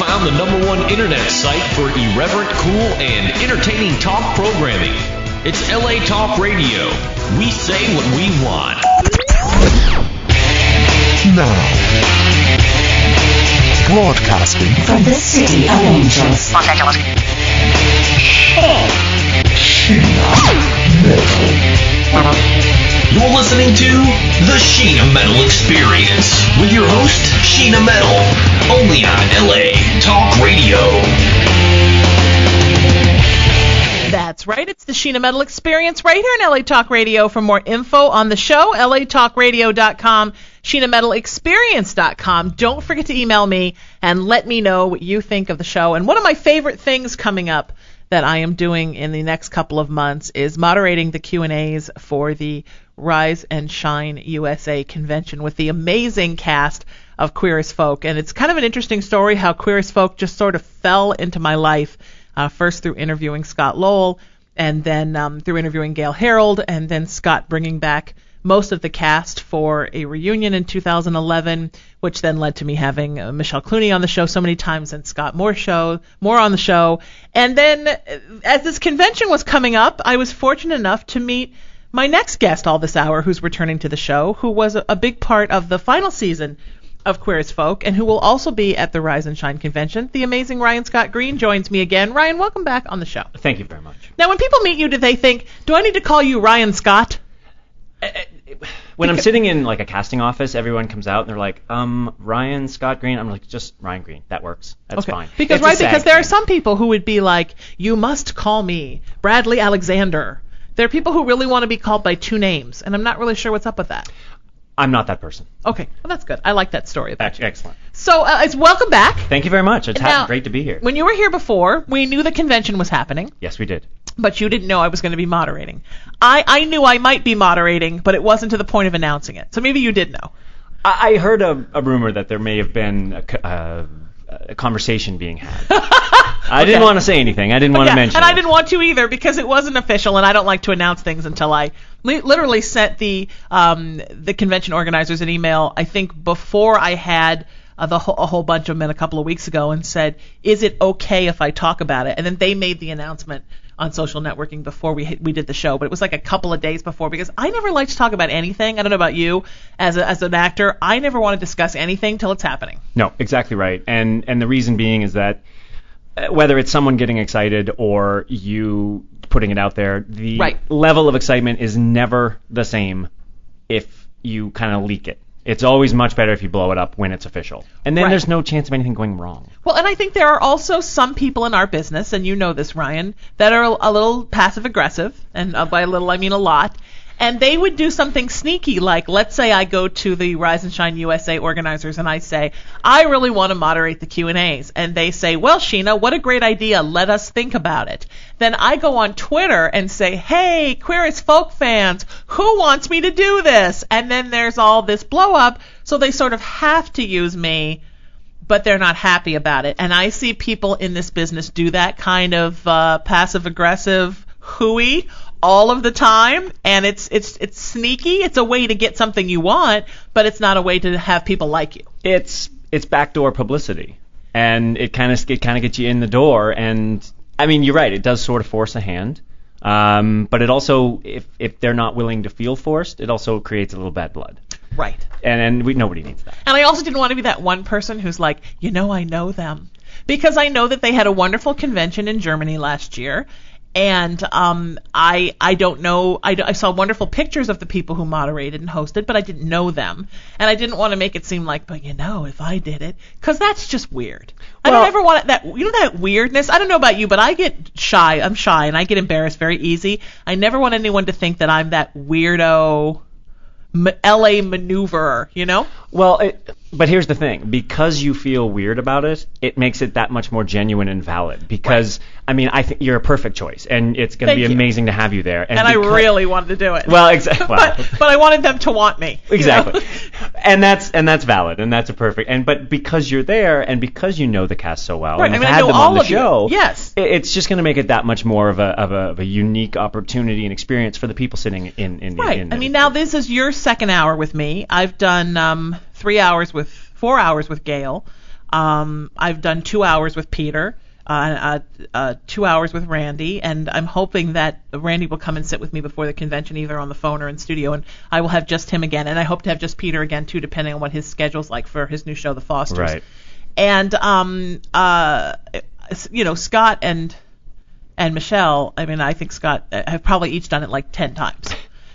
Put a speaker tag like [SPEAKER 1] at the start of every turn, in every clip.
[SPEAKER 1] found the #1 internet site for irreverent, cool, and entertaining talk programming. It's LA Talk Radio. We say what we want.
[SPEAKER 2] Now, broadcasting
[SPEAKER 3] from the City of Angels, Los Angeles.
[SPEAKER 2] Sheena Metal.
[SPEAKER 1] You're listening to the Sheena Metal Experience with your host, Sheena Metal, only on LA Talk Radio.
[SPEAKER 4] That's right. It's the Sheena Metal Experience right here on LA Talk Radio. For more info on the show, latalkradio.com, SheenaMetalExperience.com. Don't forget to email me and let me know what you think of the show. And one of my favorite things coming up that I am doing in the next couple of months is moderating the Q&As for the Rise and Shine USA convention with the amazing cast of Queer as Folk. And it's kind of an interesting story how Queer as Folk just sort of fell into my life, first through interviewing Scott Lowell, and then through interviewing Gail Harold, and then Scott bringing back most of the cast for a reunion in 2011, which then led to me having Michelle Clooney on the show so many times, and Scott more on the show. And then as this convention was coming up, I was fortunate enough to meet my next guest all this hour, who's returning to the show, who was a big part of the final season of Queer as Folk, and who will also be at the Rise and Shine convention. The amazing Ryan Scott Greene joins me again. Ryan, welcome back on the show.
[SPEAKER 5] Thank you very much.
[SPEAKER 4] Now, when people meet you, do they think, do I need to call you Ryan Scott?
[SPEAKER 5] When I'm sitting in like a casting office, everyone comes out and they're like, Ryan Scott Greene. I'm like, just Ryan Greene. That works. That's fine.
[SPEAKER 4] Because there are some people who would be like, you must call me Bradley Alexander. There are people who really want to be called by two names, and I'm not really sure what's up with that.
[SPEAKER 5] I'm not that person.
[SPEAKER 4] Okay, well, that's good. I like that story about you.
[SPEAKER 5] Excellent.
[SPEAKER 4] So, it's welcome back.
[SPEAKER 5] Thank you very much. It's great to be here.
[SPEAKER 4] When you were here before, we knew the convention was happening.
[SPEAKER 5] Yes, we did.
[SPEAKER 4] But you didn't know I was going to be moderating. I knew I might be moderating, but it wasn't to the point of announcing it. So maybe you did know.
[SPEAKER 5] I heard a rumor that there may have been a conversation being had. I didn't want to say anything. I didn't want to mention it.
[SPEAKER 4] And I didn't want to either because it wasn't official, and I don't like to announce things until I literally sent the convention organizers an email, I think, before I had a whole bunch of them a couple of weeks ago, and said, is it okay if I talk about it? And then they made the announcement on social networking before we did the show, but it was like a couple of days before, because I never like to talk about anything. I don't know about you as an actor. I never want to discuss anything till it's happening.
[SPEAKER 5] No, exactly right. And the reason being is that whether it's someone getting excited or you putting it out there, the level of excitement is never the same if you kind of leak it. It's always much better if you blow it up when it's official. And then there's no chance of anything going wrong.
[SPEAKER 4] Well, and I think there are also some people in our business, and you know this, Ryan, that are a little passive-aggressive, and by a little I mean a lot, and they would do something sneaky, like, let's say I go to the Rise and Shine USA organizers and I say, I really want to moderate the Q&As. And they say, well, Sheena, what a great idea. Let us think about it. Then I go on Twitter and say, hey, Queer as Folk fans, who wants me to do this? And then there's all this blow up, so they sort of have to use me, but they're not happy about it. And I see people in this business do that kind of passive-aggressive hooey all of the time, and it's sneaky. It's a way to get something you want, but it's not a way to have people like you.
[SPEAKER 5] It's backdoor publicity, and it kind of gets you in the door. And I mean, you're right. It does sort of force a hand, but it also, if they're not willing to feel forced, it also creates a little bad blood.
[SPEAKER 4] Right.
[SPEAKER 5] And nobody needs that.
[SPEAKER 4] And I also didn't want to be that one person who's like, I know them, because I know that they had a wonderful convention in Germany last year. And I don't know. I saw wonderful pictures of the people who moderated and hosted, but I didn't know them. And I didn't want to make it seem like, but if I did it, because that's just weird. I don't ever want that. That weirdness. I don't know about you, but I get shy. I'm shy, and I get embarrassed very easy. I never want anyone to think that I'm that weirdo LA maneuverer,
[SPEAKER 5] Well, but here's the thing. Because you feel weird about it, it makes it that much more genuine and valid. Because, I think you're a perfect choice, and it's going to be amazing to have you there.
[SPEAKER 4] And I really wanted to do it.
[SPEAKER 5] Well, exactly.
[SPEAKER 4] But I wanted them to want me.
[SPEAKER 5] Exactly. And that's valid, and that's a perfect. But because you're there, and because you know the cast so well, and you've had them on the show,
[SPEAKER 4] yes,
[SPEAKER 5] it's just going to make it that much more of a unique opportunity and experience for the people sitting in.
[SPEAKER 4] Right. Now this is your second hour with me. I've done 4 hours with Gail. I've done 2 hours with Peter, 2 hours with Randy, and I'm hoping that Randy will come and sit with me before the convention, either on the phone or in studio, and I will have just him again, and I hope to have just Peter again too, depending on what his schedule's like for his new show, The Fosters.
[SPEAKER 5] Right.
[SPEAKER 4] And Scott and Michelle, I mean, I think Scott have probably each done it like 10 times.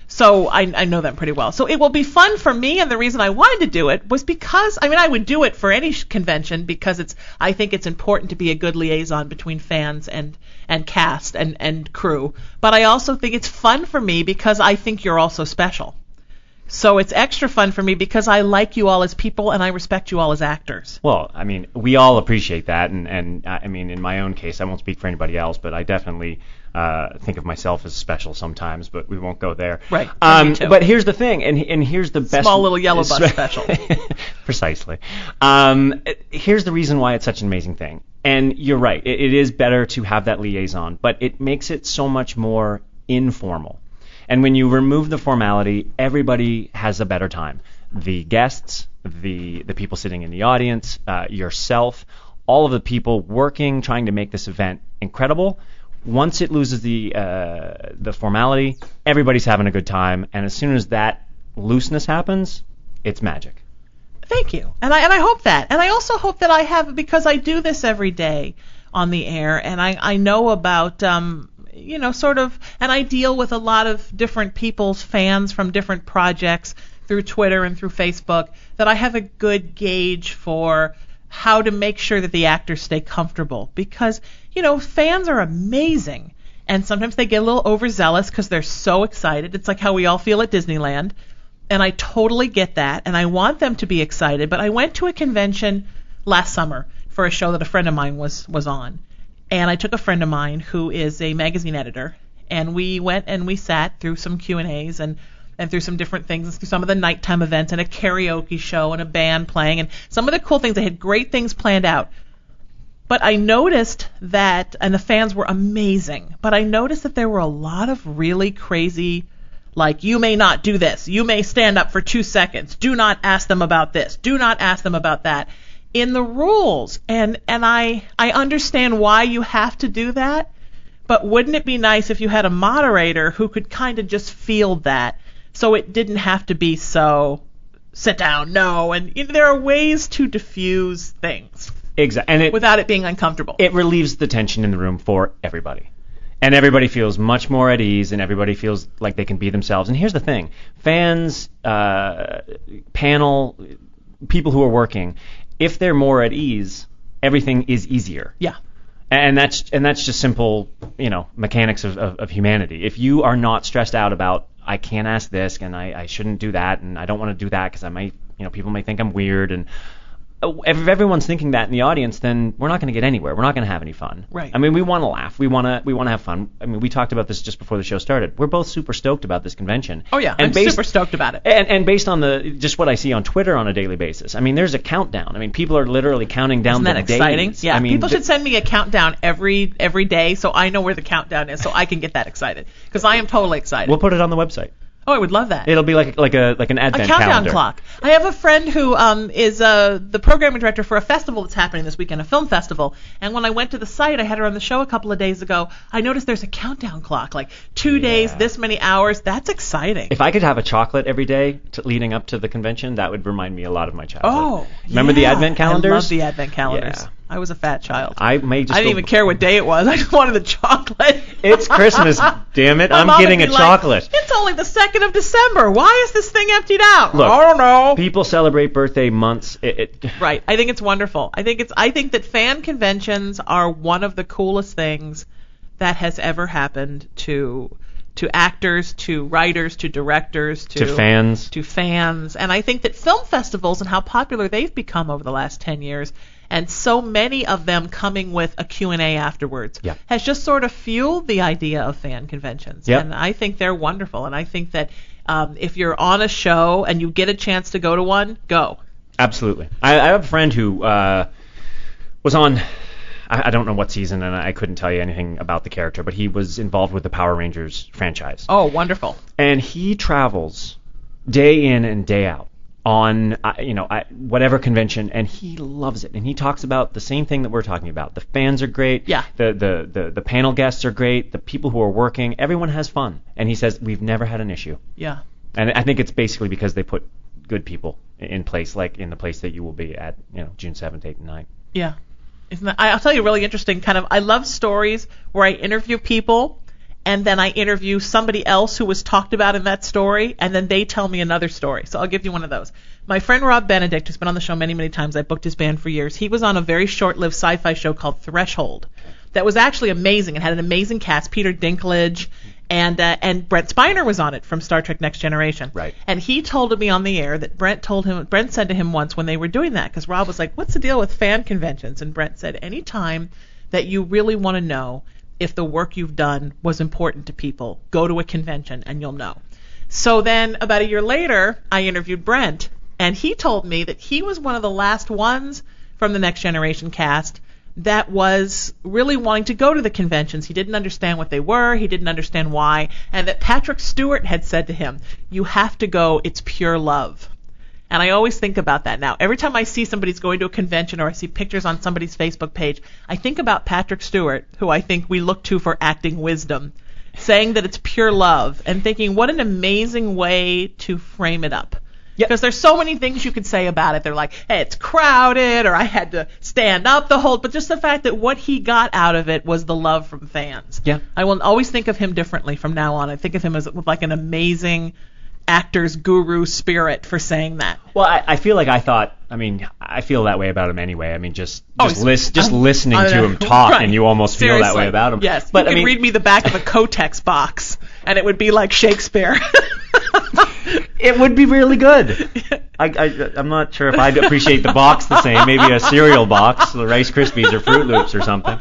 [SPEAKER 4] So I know them pretty well. So it will be fun for me, and the reason I wanted to do it was because, I mean, I would do it for any convention because I think it's important to be a good liaison between fans and cast and crew. But I also think it's fun for me because I think you're all so special. So it's extra fun for me because I like you all as people and I respect you all as actors.
[SPEAKER 5] Well, I mean, we all appreciate that, and I mean, in my own case, I won't speak for anybody else, but I definitely think of myself as special sometimes, but we won't go there.
[SPEAKER 4] Right.
[SPEAKER 5] But here's the thing, and here's the best...
[SPEAKER 4] Small little yellow bus special.
[SPEAKER 5] Precisely. Here's the reason why it's such an amazing thing. And you're right, it is better to have that liaison, but it makes it so much more informal. And when you remove the formality, everybody has a better time. The guests, the people sitting in the audience, yourself, all of the people working, trying to make this event incredible. Once it loses the formality, everybody's having a good time. And as soon as that looseness happens, it's magic.
[SPEAKER 4] Thank you. And I hope that. And I also hope that I have, because I do this every day on the air, and I know about... sort of, and I deal with a lot of different people's fans from different projects through Twitter and through Facebook, that I have a good gauge for how to make sure that the actors stay comfortable. Because, fans are amazing. And sometimes they get a little overzealous because they're so excited. It's like how we all feel at Disneyland. And I totally get that. And I want them to be excited. But I went to a convention last summer for a show that a friend of mine was on. And I took a friend of mine who is a magazine editor, and we went and we sat through some Q&As and through some different things, through some of the nighttime events and a karaoke show and a band playing and some of the cool things. They had great things planned out. But I noticed that, and the fans were amazing, but I noticed that there were a lot of really crazy, like, you may not do this, you may stand up for 2 seconds, do not ask them about this, do not ask them about that, in the rules. And I understand why you have to do that, but wouldn't it be nice if you had a moderator who could kind of just field that, so it didn't have to be so sit down, no, and there are ways to diffuse things.
[SPEAKER 5] Exactly. And
[SPEAKER 4] without it being uncomfortable.
[SPEAKER 5] It relieves the tension in the room for everybody. And everybody feels much more at ease, and everybody feels like they can be themselves. And here's the thing. Fans, panel, people who are working, if they're more at ease, everything is easier.
[SPEAKER 4] Yeah.
[SPEAKER 5] And that's just simple, mechanics of humanity. If you are not stressed out about, I can't ask this, and I shouldn't do that, and I don't want to do that because I might, people may think I'm weird, and if everyone's thinking that in the audience, then we're not going to get anywhere. We're not going to have any fun.
[SPEAKER 4] Right.
[SPEAKER 5] I mean, we want to laugh. We want to have fun. I mean, we talked about this just before the show started. We're both super stoked about this convention.
[SPEAKER 4] Oh yeah, I'm super stoked about it.
[SPEAKER 5] And based on just what I see on Twitter on a daily basis, I mean, there's a countdown. I mean, people are literally counting down the days.
[SPEAKER 4] Isn't that exciting? Yeah.
[SPEAKER 5] I mean,
[SPEAKER 4] people should send me a countdown every day, so I know where the countdown is, so I can get that excited, because I am totally excited.
[SPEAKER 5] We'll put it on the website.
[SPEAKER 4] Oh, I would love that.
[SPEAKER 5] It'll be like an advent
[SPEAKER 4] countdown
[SPEAKER 5] calendar.
[SPEAKER 4] Clock. I have a friend who is the programming director for a festival that's happening this weekend, a film festival. And when I went to the site, I had her on the show a couple of days ago, I noticed there's a countdown clock, like 2 days, this many hours. That's exciting.
[SPEAKER 5] If I could have a chocolate every day leading up to the convention, that would remind me a lot of my childhood.
[SPEAKER 4] Oh,
[SPEAKER 5] remember the advent calendars?
[SPEAKER 4] I love the advent calendars.
[SPEAKER 5] Yeah.
[SPEAKER 4] I was a fat child.
[SPEAKER 5] I didn't
[SPEAKER 4] even care what day it was. I just wanted the chocolate.
[SPEAKER 5] It's Christmas, damn it. I'm getting a chocolate.
[SPEAKER 4] It's only the 2nd of December. Why is this thing emptied out?
[SPEAKER 5] Look,
[SPEAKER 4] I don't know.
[SPEAKER 5] People celebrate birthday months.
[SPEAKER 4] Right. I think it's wonderful. I think that fan conventions are one of the coolest things that has ever happened to actors, to writers, to directors, to fans. And I think that film festivals and how popular they've become over the last 10 years, and so many of them coming with a Q&A afterwards, has just sort of fueled the idea of fan conventions.
[SPEAKER 5] Yep.
[SPEAKER 4] And I think they're wonderful. And I think that if you're on a show and you get a chance to go to one, go.
[SPEAKER 5] Absolutely. I have a friend who was on... I don't know what season, and I couldn't tell you anything about the character, but he was involved with the Power Rangers franchise.
[SPEAKER 4] Oh, wonderful.
[SPEAKER 5] And he travels day in and day out on whatever convention, and he loves it, and he talks about the same thing that we're talking about. The fans are great.
[SPEAKER 4] Yeah.
[SPEAKER 5] The panel guests are great. The people who are working, everyone has fun, and he says we've never had an issue.
[SPEAKER 4] Yeah.
[SPEAKER 5] And I think it's basically because they put good people in place, like in the place that you will be at, June 7th, 8th, and 9th.
[SPEAKER 4] Yeah. I'll tell you a really interesting I love stories where I interview people and then I interview somebody else who was talked about in that story, and then they tell me another story. So I'll give you one of those. My friend Rob Benedict, who's been on the show many, many times, I booked his band for years, he was on a very short-lived sci-fi show called Threshold that was actually amazing. It had an amazing cast, Peter Dinklage, and Brent Spiner was on it from Star Trek Next Generation.
[SPEAKER 5] Right.
[SPEAKER 4] And he told me on the air that Brent said to him once when they were doing that, because Rob was like, what's the deal with fan conventions? And Brent said, anytime that you really want to know if the work you've done was important to people, go to a convention and you'll know. So then about a year later, I interviewed Brent, and he told me that he was one of the last ones from the Next Generation cast that was really wanting to go to the conventions. He didn't understand what they were. He didn't understand why. And that Patrick Stewart had said to him, you have to go. It's pure love. And I always think about that now. Every time I see somebody's going to a convention or I see pictures on somebody's Facebook page, I think about Patrick Stewart, who I think we look to for acting wisdom, saying that it's pure love and thinking what an amazing way to frame it up.
[SPEAKER 5] Yep.
[SPEAKER 4] Because there's so many things you could say about it. They're like, hey, it's crowded, or I had to stand up the whole, but just the fact that what he got out of it was the love from fans.
[SPEAKER 5] Yeah.
[SPEAKER 4] I will always think of him differently from now on. I think of him as with like an amazing actor's guru spirit for saying that.
[SPEAKER 5] Well, I feel like I feel that way about him anyway. I mean, just listening to him talk,
[SPEAKER 4] right.
[SPEAKER 5] and you almost feel that way about him.
[SPEAKER 4] Yes,
[SPEAKER 5] but
[SPEAKER 4] you could read me the back of a Kotex box, and it would be like Shakespeare.
[SPEAKER 5] It would be really good. I'm not sure if I'd appreciate the box the same. Maybe a cereal box, the Rice Krispies or Fruit Loops or something.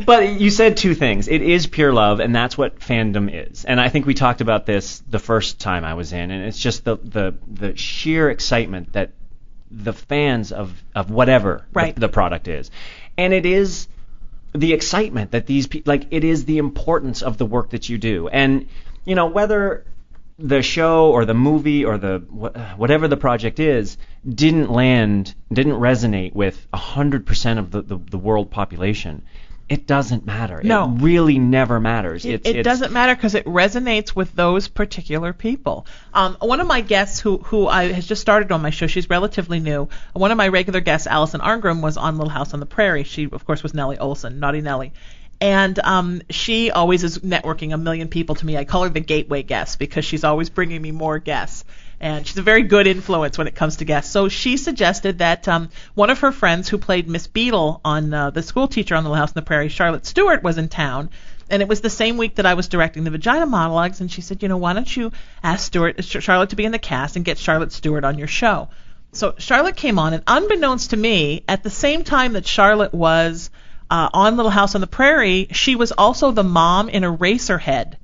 [SPEAKER 5] But you said two things. It is pure love, and that's what fandom is. And I think we talked about this the first time I was in, and it's just the sheer excitement that the fans of whatever
[SPEAKER 4] right.
[SPEAKER 5] the product is. And it is the excitement that these people, it is the importance of the work that you do. And, whether the show or the movie or whatever the project is didn't resonate with 100% of the world population, it doesn't matter.
[SPEAKER 4] No.
[SPEAKER 5] It really never matters.
[SPEAKER 4] It doesn't matter because it resonates with those particular people. One of my guests who has just started on my show, she's relatively new. One of my regular guests, Allison Arngrim, was on Little House on the Prairie. She, of course, was Nellie Olson, Naughty Nellie. And she always is networking a million people to me. I call her the gateway guest because she's always bringing me more guests. And she's a very good influence when it comes to guests. So she suggested that one of her friends who played Miss Beadle on the school teacher on Little House on the Prairie, Charlotte Stewart, was in town. And it was the same week that I was directing the Vagina Monologues. And she said, why don't you ask Charlotte to be in the cast and get Charlotte Stewart on your show? So Charlotte came on, and unbeknownst to me, at the same time that Charlotte was on Little House on the Prairie, she was also the mom in Eraserhead,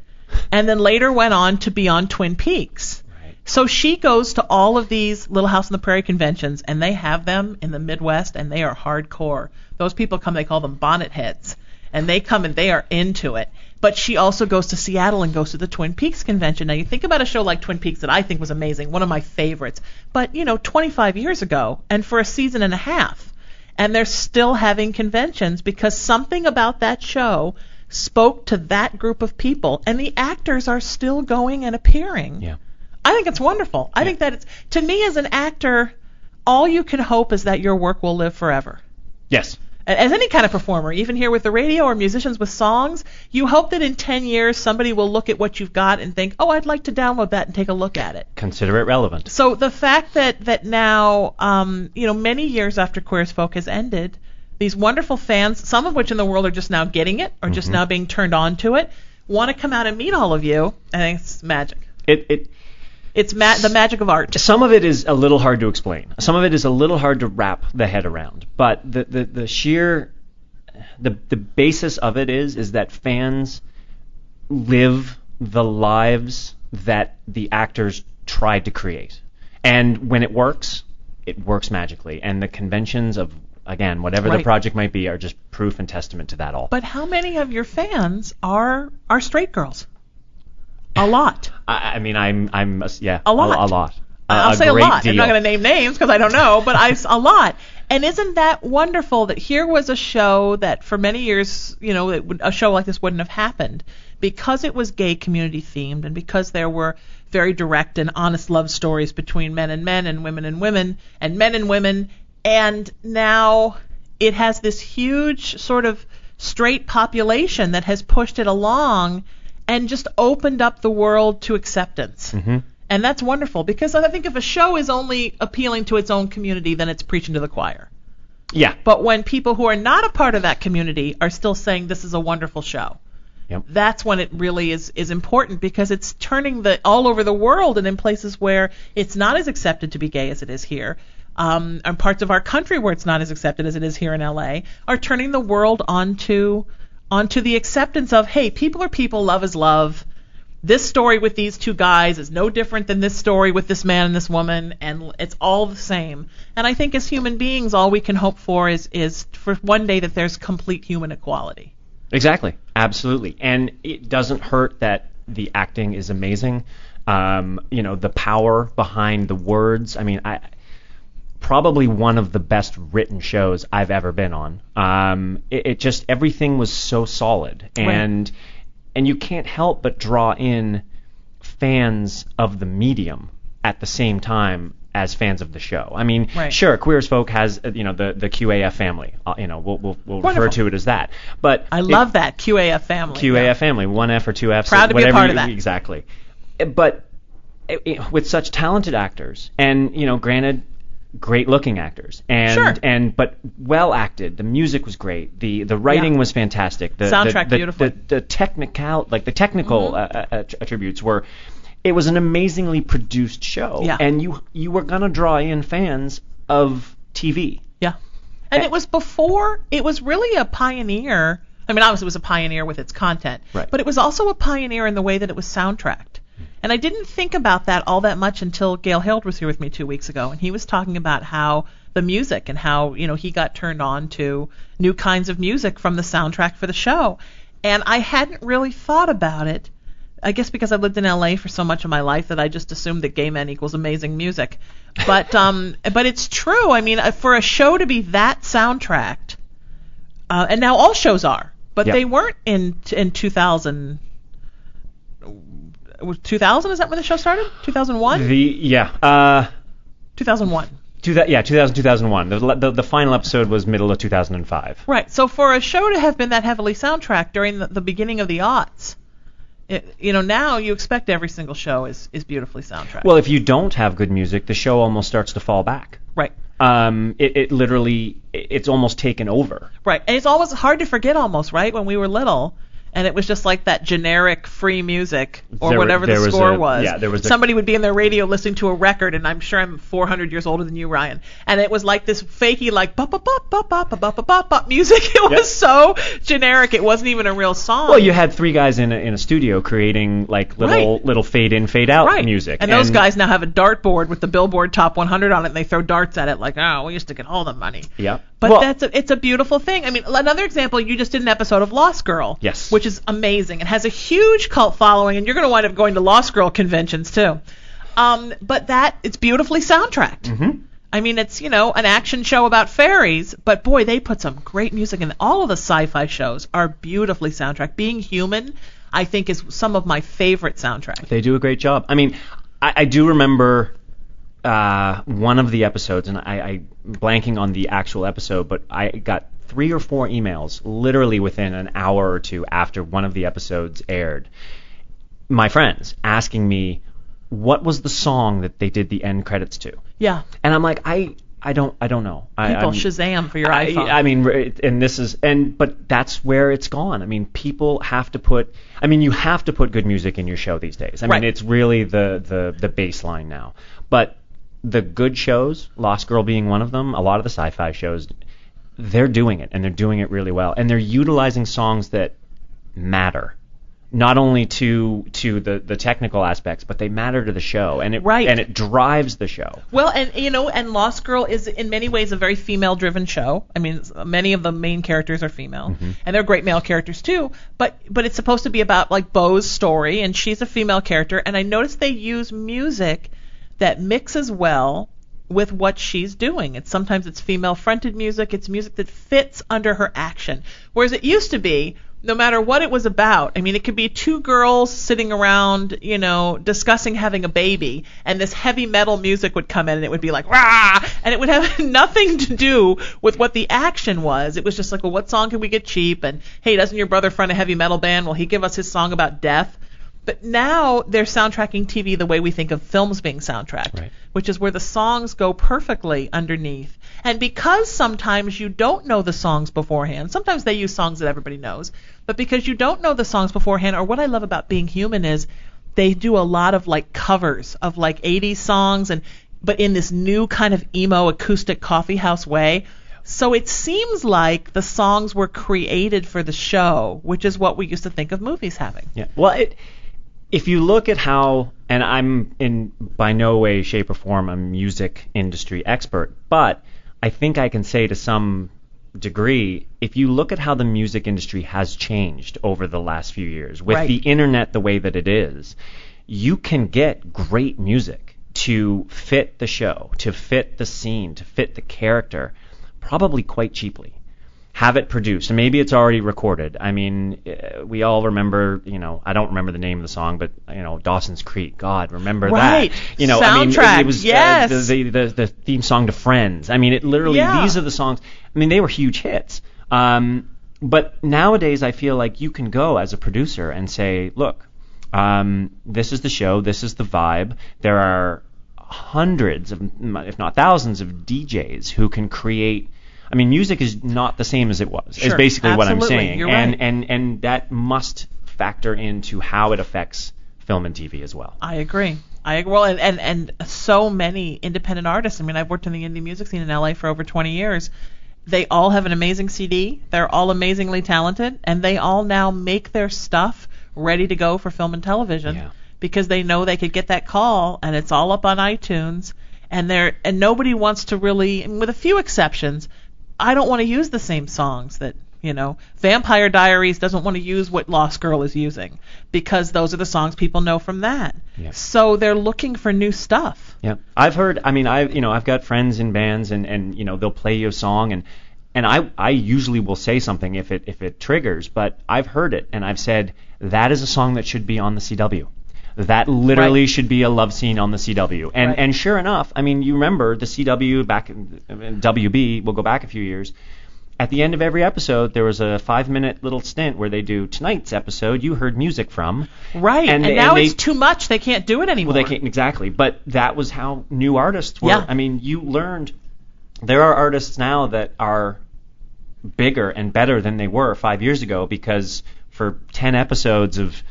[SPEAKER 4] and then later went on to be on Twin Peaks. Right. So she goes to all of these Little House on the Prairie conventions, and they have them in the Midwest, and they are hardcore. Those people come, they call them bonnet heads, and they come and they are into it. But she also goes to Seattle and goes to the Twin Peaks convention. Now, you think about a show like Twin Peaks that I think was amazing, one of my favorites, but, 25 years ago, and for a season and a half. And they're still having conventions because something about that show spoke to that group of people, and the actors are still going and appearing.
[SPEAKER 5] Yeah.
[SPEAKER 4] I think it's wonderful. I think that it's, to me as an actor, all you can hope is that your work will live forever.
[SPEAKER 5] Yes.
[SPEAKER 4] As any kind of performer, even here with the radio or musicians with songs, you hope that in 10 years somebody will look at what you've got and think, oh, I'd like to download that and take a look at it.
[SPEAKER 5] Consider it relevant.
[SPEAKER 4] So the fact that now, many years after Queer as Folk has ended, these wonderful fans, some of which in the world are just now getting it or just now being turned on to it, want to come out and meet all of you. I think it's magic. It's the magic of art.
[SPEAKER 5] Some of it is a little hard to explain. Some of it is a little hard to wrap the head around. But the sheer the basis of it is that fans live the lives that the actors tried to create. And when it works magically. And the conventions of, again, whatever the project might be, are just proof and testament to that all.
[SPEAKER 4] But how many of your fans are straight girls? A lot.
[SPEAKER 5] I mean, I'm
[SPEAKER 4] a lot.
[SPEAKER 5] A lot.
[SPEAKER 4] I'll say a lot.
[SPEAKER 5] Deal.
[SPEAKER 4] I'm not going to name names because I don't know, but a lot. And isn't that wonderful that here was a show that for many years, a show like this wouldn't have happened because it was gay community themed and because there were very direct and honest love stories between men and men and women and women and men and women. And now it has this huge sort of straight population that has pushed it along and just opened up the world to acceptance.
[SPEAKER 5] Mm-hmm.
[SPEAKER 4] And that's wonderful because I think if a show is only appealing to its own community, then it's preaching to the choir.
[SPEAKER 5] Yeah.
[SPEAKER 4] But when people who are not a part of that community are still saying this is a wonderful show, that's when it really is important because it's turning all over the world and in places where it's not as accepted to be gay as it is here, and parts of our country where it's not as accepted as it is here in LA, are turning the world onto the acceptance of, hey, people are people, love is love. This story with these two guys is no different than this story with this man and this woman, and it's all the same. And I think as human beings, all we can hope for is for one day that there's complete human equality.
[SPEAKER 5] Exactly. Absolutely. And it doesn't hurt that the acting is amazing. The power behind the words. I mean, probably one of the best written shows I've ever been on. It just, everything was so solid. And you can't help but draw in fans of the medium at the same time as fans of the show. I mean, sure, Queer as Folk has, the QAF family. We'll refer to it as that. But
[SPEAKER 4] I love that, QAF family.
[SPEAKER 5] QAF family, one F or two Fs.
[SPEAKER 4] Proud to be a part of that.
[SPEAKER 5] Exactly. But with such talented actors, and, granted, great-looking actors, but well acted. The music was great. The writing was fantastic. The
[SPEAKER 4] soundtrack beautiful.
[SPEAKER 5] The technical attributes were. It was an amazingly produced show, and you were gonna draw in fans of TV. Yeah,
[SPEAKER 4] and it was really a pioneer. I mean, obviously it was a pioneer with its content, but it was also a pioneer in the way that it was soundtracked. And I didn't think about that all that much until Gail Held was here with me 2 weeks ago, and he was talking about how the music and how, he got turned on to new kinds of music from the soundtrack for the show. And I hadn't really thought about it, I guess because I've lived in LA for so much of my life that I just assumed that gay men equals amazing music. But but it's true. I mean, for a show to be that soundtracked, and now all shows are, but they weren't in 2000. 2000, is that when the show started? 2001? 2001.
[SPEAKER 5] 2001. The final episode was middle of 2005.
[SPEAKER 4] Right. So for a show to have been that heavily soundtracked during the beginning of the aughts, now you expect every single show is beautifully soundtracked.
[SPEAKER 5] Well, if you don't have good music, the show almost starts to fall back.
[SPEAKER 4] Right.
[SPEAKER 5] It literally, it's almost taken over.
[SPEAKER 4] Right. And it's always hard to forget almost, right, when we were little. And it was just like that generic free music or whatever the score was.
[SPEAKER 5] Yeah, there was
[SPEAKER 4] somebody would be in their radio listening to a record, and I'm sure I'm 400 years older than you, Ryan. And it was like this fakey, like bop bop bop bop bop bop bop bop music. It was so generic. It wasn't even a real song.
[SPEAKER 5] Well, you had three guys in a studio creating like little fade in, fade out music.
[SPEAKER 4] And those guys now have a dartboard with the Billboard Top 100 on it, and they throw darts at it like, we used to get all the money.
[SPEAKER 5] Yeah.
[SPEAKER 4] But it's a beautiful thing. I mean, another example, you just did an episode of Lost Girl.
[SPEAKER 5] Yes.
[SPEAKER 4] Which is amazing. It has a huge cult following, and you're going to wind up going to Lost Girl conventions, too. But it's beautifully soundtracked.
[SPEAKER 5] Mm-hmm.
[SPEAKER 4] I mean, it's, an action show about fairies, but boy, they put some great music in. All of the sci-fi shows are beautifully soundtracked. Being Human, I think, is some of my favorite soundtracks.
[SPEAKER 5] They do a great job. I mean, I do remember one of the episodes, and I'm blanking on the actual episode, but I got 3 or 4 emails literally within an hour or two after one of the episodes aired. My friends asking me, what was the song that they did the end credits to?
[SPEAKER 4] Yeah.
[SPEAKER 5] And I'm like, I don't know.
[SPEAKER 4] People Shazam for your iPhone.
[SPEAKER 5] I mean, but that's where it's gone. I mean, people have to you have to put good music in your show these days. I mean, it's really the baseline now. But the good shows, Lost Girl being one of them, a lot of the sci-fi shows, they're doing it, and they're doing it really well. And they're utilizing songs that matter, not only to the technical aspects, but they matter to the show, and it drives the show. Well,
[SPEAKER 4] and Lost Girl is in many ways a very female-driven show. I mean, many of the main characters are female, and they're great male characters too. But it's supposed to be about like Beau's story, and she's a female character. And I noticed they use music that mixes well with what she's doing. Sometimes it's female-fronted music. It's music that fits under her action. Whereas it used to be, no matter what it was about, I mean, it could be two girls sitting around, discussing having a baby, and this heavy metal music would come in, and it would be like, rah! And it would have nothing to do with what the action was. It was just like, well, what song can we get cheap? And, hey, doesn't your brother front a heavy metal band? Will he give us his song about death? But now they're soundtracking TV the way we think of films being soundtracked,
[SPEAKER 5] right,
[SPEAKER 4] which is where the songs go perfectly underneath. And because sometimes you don't know the songs beforehand, sometimes they use songs that everybody knows, but because you don't know the songs beforehand, or what I love about Being Human is they do a lot of like covers of like 80s songs, but in this new kind of emo acoustic coffee house way. So it seems like the songs were created for the show, which is what we used to think of movies having.
[SPEAKER 5] Yeah. Well, if you look at how, and I'm in by no way, shape, or form a music industry expert, but I think I can say to some degree, if you look at how the music industry has changed over the last few years, with
[SPEAKER 4] right,
[SPEAKER 5] the internet the way that it is, you can get great music to fit the show, to fit the scene, to fit the character, probably quite cheaply. Have it produced, and maybe it's already recorded. I mean, we all remember, I don't remember the name of the song, but Dawson's Creek. God, remember
[SPEAKER 4] right,
[SPEAKER 5] that?
[SPEAKER 4] Soundtrack.
[SPEAKER 5] I mean, it was
[SPEAKER 4] yes,
[SPEAKER 5] the theme song to Friends. I mean, it literally.
[SPEAKER 4] Yeah.
[SPEAKER 5] These are the songs. I mean, they were huge hits. But nowadays, I feel like you can go as a producer and say, look, this is the show, this is the vibe. There are hundreds of, if not thousands, of DJs who can create. I mean, music is not the same as it was.
[SPEAKER 4] Sure,
[SPEAKER 5] is basically
[SPEAKER 4] absolutely,
[SPEAKER 5] what I'm saying.
[SPEAKER 4] You're right.
[SPEAKER 5] And that must factor into how it affects film and TV as well.
[SPEAKER 4] I agree. Well, and so many independent artists. I mean, I've worked in the indie music scene in LA for over 20 years. They all have an amazing CD. They're all amazingly talented, and they all now make their stuff ready to go for film and television because they know they could get that call, and it's all up on iTunes. And nobody wants to really, and with a few exceptions, I don't want to use the same songs that, Vampire Diaries doesn't want to use what Lost Girl is using because those are the songs people know from that.
[SPEAKER 5] Yeah.
[SPEAKER 4] So they're looking for new stuff.
[SPEAKER 5] Yeah. I've heard, I've got friends in bands and they'll play you a song and I usually will say something if it triggers, but I've heard it and I've said that is a song that should be on the CW. That literally
[SPEAKER 4] right,
[SPEAKER 5] should be a love scene on the CW. And
[SPEAKER 4] right,
[SPEAKER 5] and sure enough, I mean, you remember the CW back in WB, we'll go back a few years. At the end of every episode, there was a 5-minute little stint where they do tonight's episode you heard music from.
[SPEAKER 4] Right, and now it's too much. They can't do it anymore.
[SPEAKER 5] Well, they can't, exactly. But that was how new artists were.
[SPEAKER 4] Yeah.
[SPEAKER 5] I mean, you learned there are artists now that are bigger and better than they were 5 years ago because for 10 episodes of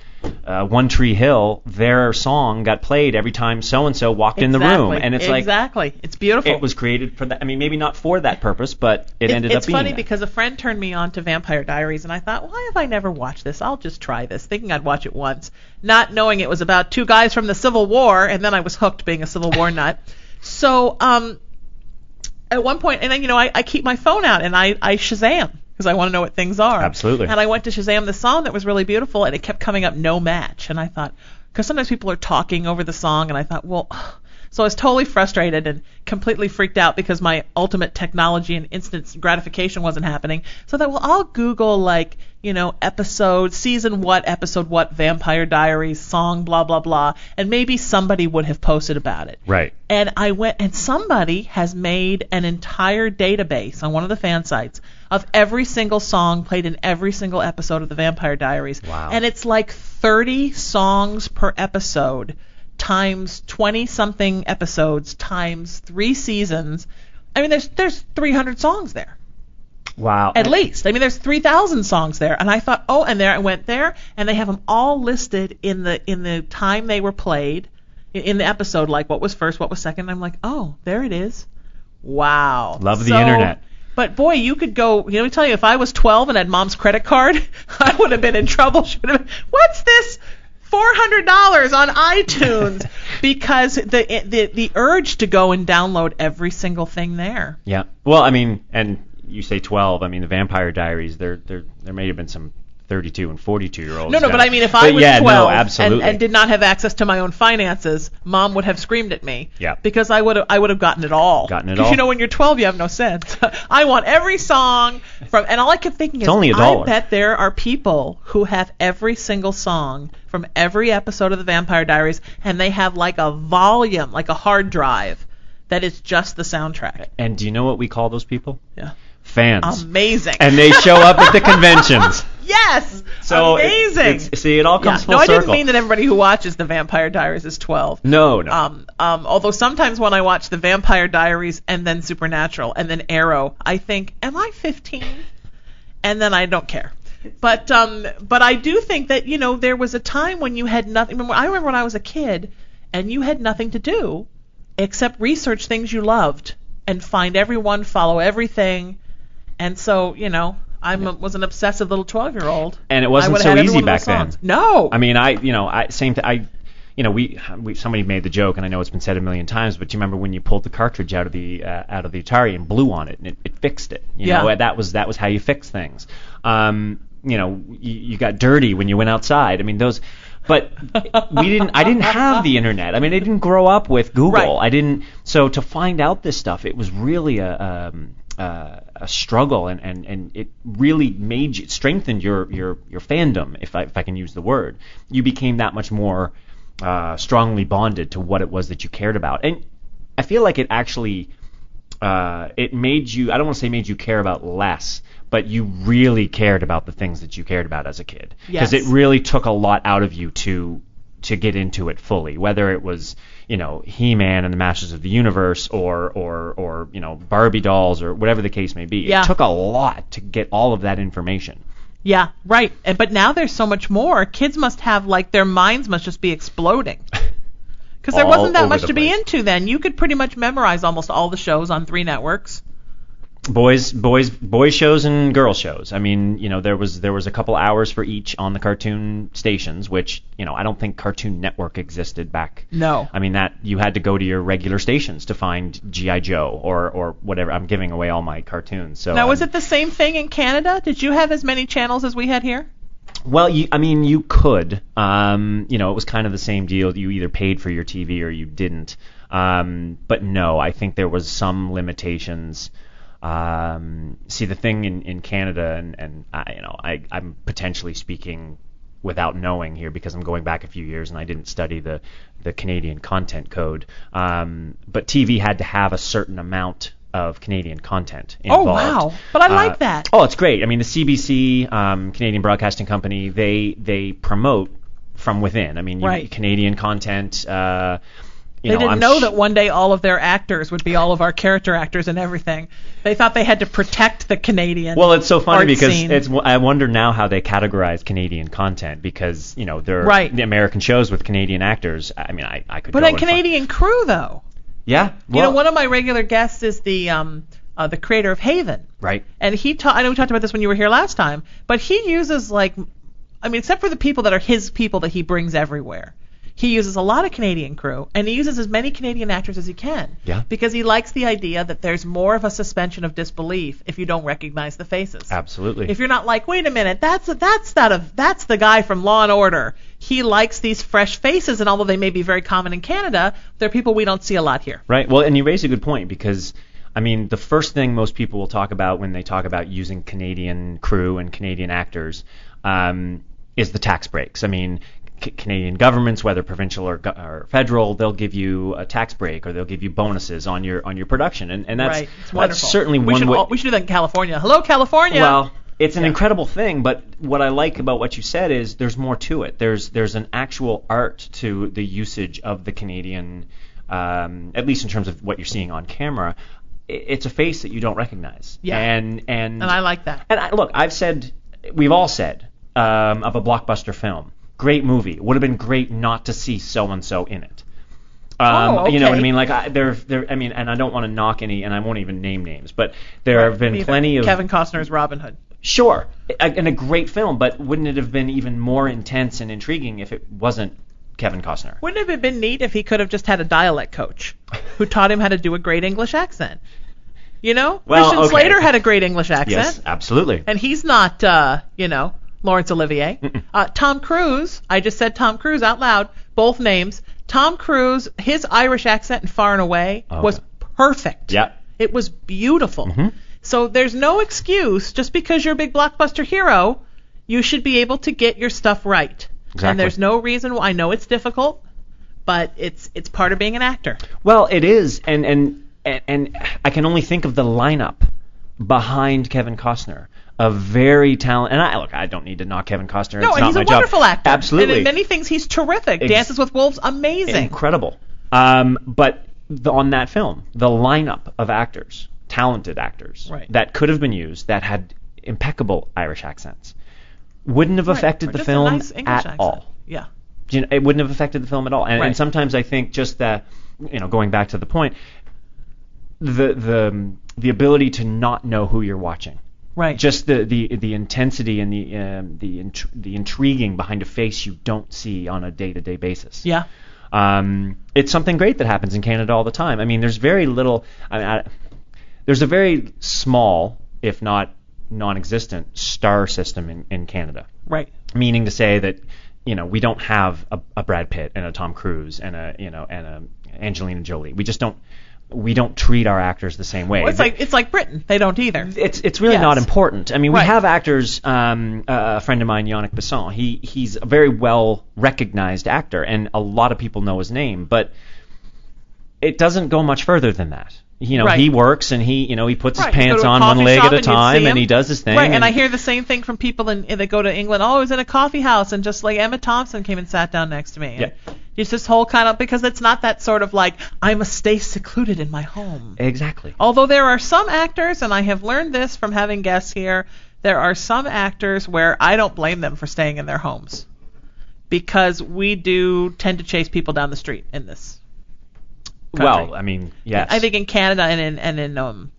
[SPEAKER 5] One Tree Hill, their song got played every time so-and-so walked in the room. And it's like...
[SPEAKER 4] Exactly. It's beautiful.
[SPEAKER 5] It was created for that. I mean, maybe not for that purpose, but it ended up being
[SPEAKER 4] It's funny
[SPEAKER 5] that.
[SPEAKER 4] because a friend turned me on to Vampire Diaries, and I thought, why have I never watched this? I'll just try this, thinking I'd watch it once, not knowing it was about two guys from the Civil War, and then I was hooked being a Civil War nut. So at one point, and then, I keep my phone out, and I Shazam. Because I want to know what things are.
[SPEAKER 5] Absolutely.
[SPEAKER 4] And I went to Shazam the song that was really beautiful, and it kept coming up no match. And I thought, because sometimes people are talking over the song, and I thought, well, so I was totally frustrated and completely freaked out because my ultimate technology and instant gratification wasn't happening. So I thought, well, I'll Google, season what, Vampire Diaries, song, blah, blah, blah, and maybe somebody would have posted about it.
[SPEAKER 5] Right.
[SPEAKER 4] And I went, and somebody has made an entire database on one of the fan sites of every single song played in every single episode of the Vampire Diaries.
[SPEAKER 5] Wow.
[SPEAKER 4] And it's like 30 songs per episode times 20-something episodes times 3 seasons. I mean, there's 300 songs there.
[SPEAKER 5] Wow.
[SPEAKER 4] At least. I mean, there's 3,000 songs there. And I thought, I went there, and they have them all listed in the time they were played in the episode, like what was first, what was second. I'm like, oh, there it is. Wow.
[SPEAKER 5] Love the internet.
[SPEAKER 4] But boy, you could go, let me tell you, if I was 12 and had mom's credit card, I would have been in trouble. She would have been, what's this? $400 on iTunes, because the urge to go and download every single thing there.
[SPEAKER 5] Yeah. Well, I mean, and you say 12. I mean, the Vampire Diaries. There may have been some 32 and 42-year-olds.
[SPEAKER 4] No, but I mean, if I was 12
[SPEAKER 5] no, absolutely.
[SPEAKER 4] and did not have access to my own finances, Mom would have screamed at me.
[SPEAKER 5] Yeah.
[SPEAKER 4] Because I would have gotten it all. Because you know, when you're 12, you have no sense. I want every song from, and all I kept thinking is,
[SPEAKER 5] only $1.
[SPEAKER 4] I bet there are people who have every single song from every episode of the Vampire Diaries, and they have like a volume, like a hard drive, that is just the soundtrack.
[SPEAKER 5] And do you know what we call those people?
[SPEAKER 4] Yeah.
[SPEAKER 5] Fans.
[SPEAKER 4] Amazing.
[SPEAKER 5] And they show up at the conventions.
[SPEAKER 4] Yes.
[SPEAKER 5] So
[SPEAKER 4] amazing.
[SPEAKER 5] See, it all comes full
[SPEAKER 4] circle. No, I
[SPEAKER 5] circle.
[SPEAKER 4] didn't mean that everybody who watches the Vampire Diaries is 12.
[SPEAKER 5] No.
[SPEAKER 4] Although sometimes when I watch the Vampire Diaries and then Supernatural and then Arrow, I think, am I 15? And then I don't care. But I do think that, you know, there was a time when you had nothing. I remember when I was a kid and you had nothing to do except research things you loved and find everyone, follow everything. And so, you know, I was an obsessive little 12-year-old.
[SPEAKER 5] And it wasn't so easy back then.
[SPEAKER 4] No.
[SPEAKER 5] I mean, somebody made the joke, and I know it's been said a million times, but do you remember when you pulled the cartridge out of the Atari and blew on it, and it fixed it? You know, that was how you fix things. You know, you got dirty when you went outside. I mean, those. But I didn't have the internet. I mean, I didn't grow up with Google.
[SPEAKER 4] Right.
[SPEAKER 5] So to find out this stuff, it was really a struggle, and it really strengthened your fandom, if I can use the word. You became that much more strongly bonded to what it was that you cared about, and I feel like it actually it made you. I don't want to say made you care about less, but you really cared about the things that you cared about as a kid, because it really took a lot out of you to get into it fully, whether it was, you know, He-Man and the Masters of the Universe or you know, Barbie dolls or whatever the case may be.
[SPEAKER 4] Yeah.
[SPEAKER 5] It took a lot to get all of that information.
[SPEAKER 4] Yeah, right. But now there's so much more. Kids must have, like, their minds must just be exploding. Because there wasn't that much to be into then. You could pretty much memorize almost all the shows on 3 networks.
[SPEAKER 5] Boys shows and girl shows. I mean, you know, there was a couple hours for each on the cartoon stations, which, you know, I don't think Cartoon Network existed back.
[SPEAKER 4] No.
[SPEAKER 5] I mean, that you had to go to your regular stations to find G.I. Joe or whatever. I'm giving away all my cartoons. So
[SPEAKER 4] now, was it the same thing in Canada? Did you have as many channels as we had here?
[SPEAKER 5] Well, you could. You know, it was kind of the same deal. You either paid for your TV or you didn't. But no, I think there was some limitations. See, the thing in Canada, and I'm potentially speaking without knowing here because I'm going back a few years and I didn't study the Canadian content code. But TV had to have a certain amount of Canadian content involved.
[SPEAKER 4] Oh, wow. But I like that.
[SPEAKER 5] Oh, it's great. I mean, the CBC, Canadian Broadcasting Company, they promote from within. I mean, Canadian content.
[SPEAKER 4] They didn't know that one day all of their actors would be all of our character actors and everything. They thought they had to protect the Canadian.
[SPEAKER 5] Well, it's so funny because
[SPEAKER 4] scene.
[SPEAKER 5] I wonder now how they categorize Canadian content because, you know, they're the American shows with Canadian actors. I mean, I could.
[SPEAKER 4] But a Canadian crew, though.
[SPEAKER 5] Yeah. Well,
[SPEAKER 4] you know, one of my regular guests is the creator of Haven.
[SPEAKER 5] Right.
[SPEAKER 4] And I know we talked about this when you were here last time, but he uses except for the people that are his people that he brings everywhere. He uses a lot of Canadian crew, and he uses as many Canadian actors as he can.
[SPEAKER 5] Yeah.
[SPEAKER 4] Because he likes the idea that there's more of a suspension of disbelief if you don't recognize the faces.
[SPEAKER 5] Absolutely.
[SPEAKER 4] If you're not like, wait a minute, that's the guy from Law and Order. He likes these fresh faces, and although they may be very common in Canada, they're people we don't see a lot here.
[SPEAKER 5] Right. Well, and you raise a good point because, I mean, the first thing most people will talk about when they talk about using Canadian crew and Canadian actors is the tax breaks. I mean, Canadian governments, whether provincial or federal, they'll give you a tax break or they'll give you bonuses on your production, and that's
[SPEAKER 4] right. It's wonderful.
[SPEAKER 5] That's certainly one way.
[SPEAKER 4] We should do that in California. Hello, California.
[SPEAKER 5] Well, it's an incredible thing, but what I like about what you said is there's more to it. There's an actual art to the usage of the Canadian, at least in terms of what you're seeing on camera. It's a face that you don't recognize.
[SPEAKER 4] Yeah. And I like that.
[SPEAKER 5] And we've all said of a blockbuster film. Great movie. Would have been great not to see so and so in it.
[SPEAKER 4] Okay.
[SPEAKER 5] You know what I mean? Like I mean, and I don't want to knock any, and I won't even name names, but there have been plenty of
[SPEAKER 4] Kevin Costner's Robin Hood.
[SPEAKER 5] Sure, and a great film, but wouldn't it have been even more intense and intriguing if it wasn't Kevin Costner?
[SPEAKER 4] Wouldn't it have been neat if he could have just had a dialect coach who taught him how to do a great English accent? You know,
[SPEAKER 5] well,
[SPEAKER 4] Christian Slater had a great English accent.
[SPEAKER 5] Yes, absolutely.
[SPEAKER 4] And he's not, Laurence Olivier. Tom Cruise, I just said Tom Cruise out loud, both names. Tom Cruise, his Irish accent in Far and Away was perfect.
[SPEAKER 5] Yeah.
[SPEAKER 4] It was beautiful. So there's no excuse, just because you're a big blockbuster hero, you should be able to get your stuff right.
[SPEAKER 5] Exactly.
[SPEAKER 4] And there's no reason why. I know it's difficult, but it's part of being an actor.
[SPEAKER 5] Well, it is, and I can only think of the lineup behind Kevin Costner. A very talented, and I don't need to knock Kevin Costner.
[SPEAKER 4] No,
[SPEAKER 5] it's
[SPEAKER 4] and
[SPEAKER 5] not
[SPEAKER 4] he's
[SPEAKER 5] my
[SPEAKER 4] a wonderful
[SPEAKER 5] job.
[SPEAKER 4] actor.
[SPEAKER 5] Absolutely.
[SPEAKER 4] And in many things, he's terrific. Dances with Wolves, amazing.
[SPEAKER 5] Incredible. But on that film, the lineup of actors, talented actors, that could have been used, that had impeccable Irish accents, wouldn't have affected the film at all.
[SPEAKER 4] Yeah.
[SPEAKER 5] It wouldn't have affected the film at all. And sometimes I think just that, going back to the point, the ability to not know who you're watching.
[SPEAKER 4] Right.
[SPEAKER 5] Just the intensity and the intriguing behind a face you don't see on a day-to-day basis.
[SPEAKER 4] Yeah.
[SPEAKER 5] It's something great that happens in Canada all the time. I mean, there's very little. There's a very small, if not non-existent, star system in Canada.
[SPEAKER 4] Right.
[SPEAKER 5] Meaning to say that we don't have a Brad Pitt and a Tom Cruise and a Angelina Jolie. We don't treat our actors the same way.
[SPEAKER 4] Well, it's like Britain. They don't either.
[SPEAKER 5] It's really not important. I mean, we have actors. A friend of mine, Yannick Besson. He's a very well recognized actor, and a lot of people know his name. But it doesn't go much further than that. He works and he puts his pants on one leg at a time and he does his thing.
[SPEAKER 4] Right, and I hear the same thing from people that go to England. Oh, I was in a coffee house and just like Emma Thompson came and sat down next to me.
[SPEAKER 5] Yeah.
[SPEAKER 4] It's this whole kind of, because it's not that sort of like, I must stay secluded in my home.
[SPEAKER 5] Exactly.
[SPEAKER 4] Although there are some actors, and I have learned this from having guests here, there are some actors where I don't blame them for staying in their homes. Because we do tend to chase people down the street in this country.
[SPEAKER 5] Well, I mean, yes.
[SPEAKER 4] I think in Canada and in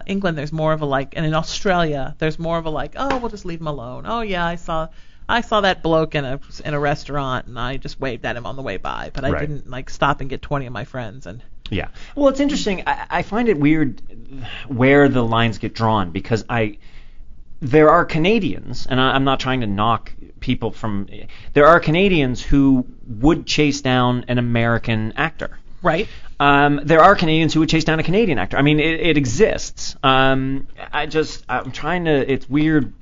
[SPEAKER 4] England there's more of a like, and in Australia there's more of a like, oh, we'll just leave him alone. Oh yeah, I saw that bloke in a restaurant and I just waved at him on the way by, but I didn't like stop and get 20 of my friends and. Yeah.
[SPEAKER 5] Well, it's interesting. I find it weird where the lines get drawn because there are Canadians, and I'm not trying to knock people from. There are Canadians who would chase down an American actor.
[SPEAKER 4] Right.
[SPEAKER 5] There are Canadians who would chase down a Canadian actor. I mean, it exists. I'm trying to. It's weird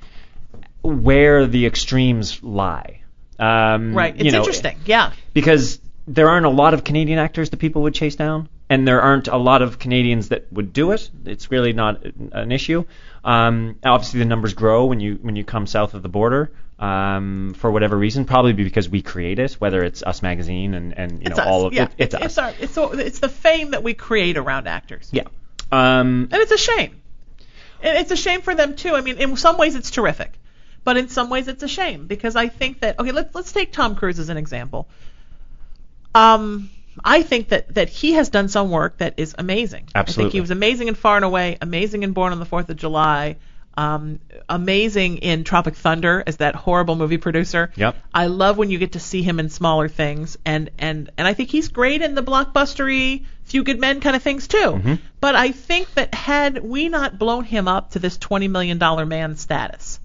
[SPEAKER 5] where the extremes lie.
[SPEAKER 4] Right. It's interesting. Yeah.
[SPEAKER 5] Because there aren't a lot of Canadian actors that people would chase down, and there aren't a lot of Canadians that would do it. It's really not an issue. Obviously, the numbers grow when you come south of the border. For whatever reason, probably because we create it, whether it's Us Magazine and all of it. It's us.
[SPEAKER 4] It's the fame that we create around actors.
[SPEAKER 5] Yeah.
[SPEAKER 4] And it's a shame. And it's a shame for them too. I mean, in some ways it's terrific, but in some ways it's a shame because I think that let's take Tom Cruise as an example. I think that he has done some work that is amazing.
[SPEAKER 5] Absolutely.
[SPEAKER 4] I think he was amazing in Far and Away, amazing in Born on the 4th of July. Amazing in Tropic Thunder as that horrible movie producer.
[SPEAKER 5] Yep.
[SPEAKER 4] I love when you get to see him in smaller things, and I think he's great in the blockbustery Few Good Men kind of things too.
[SPEAKER 5] Mm-hmm.
[SPEAKER 4] But I think that had we not blown him up to this $20 million man status,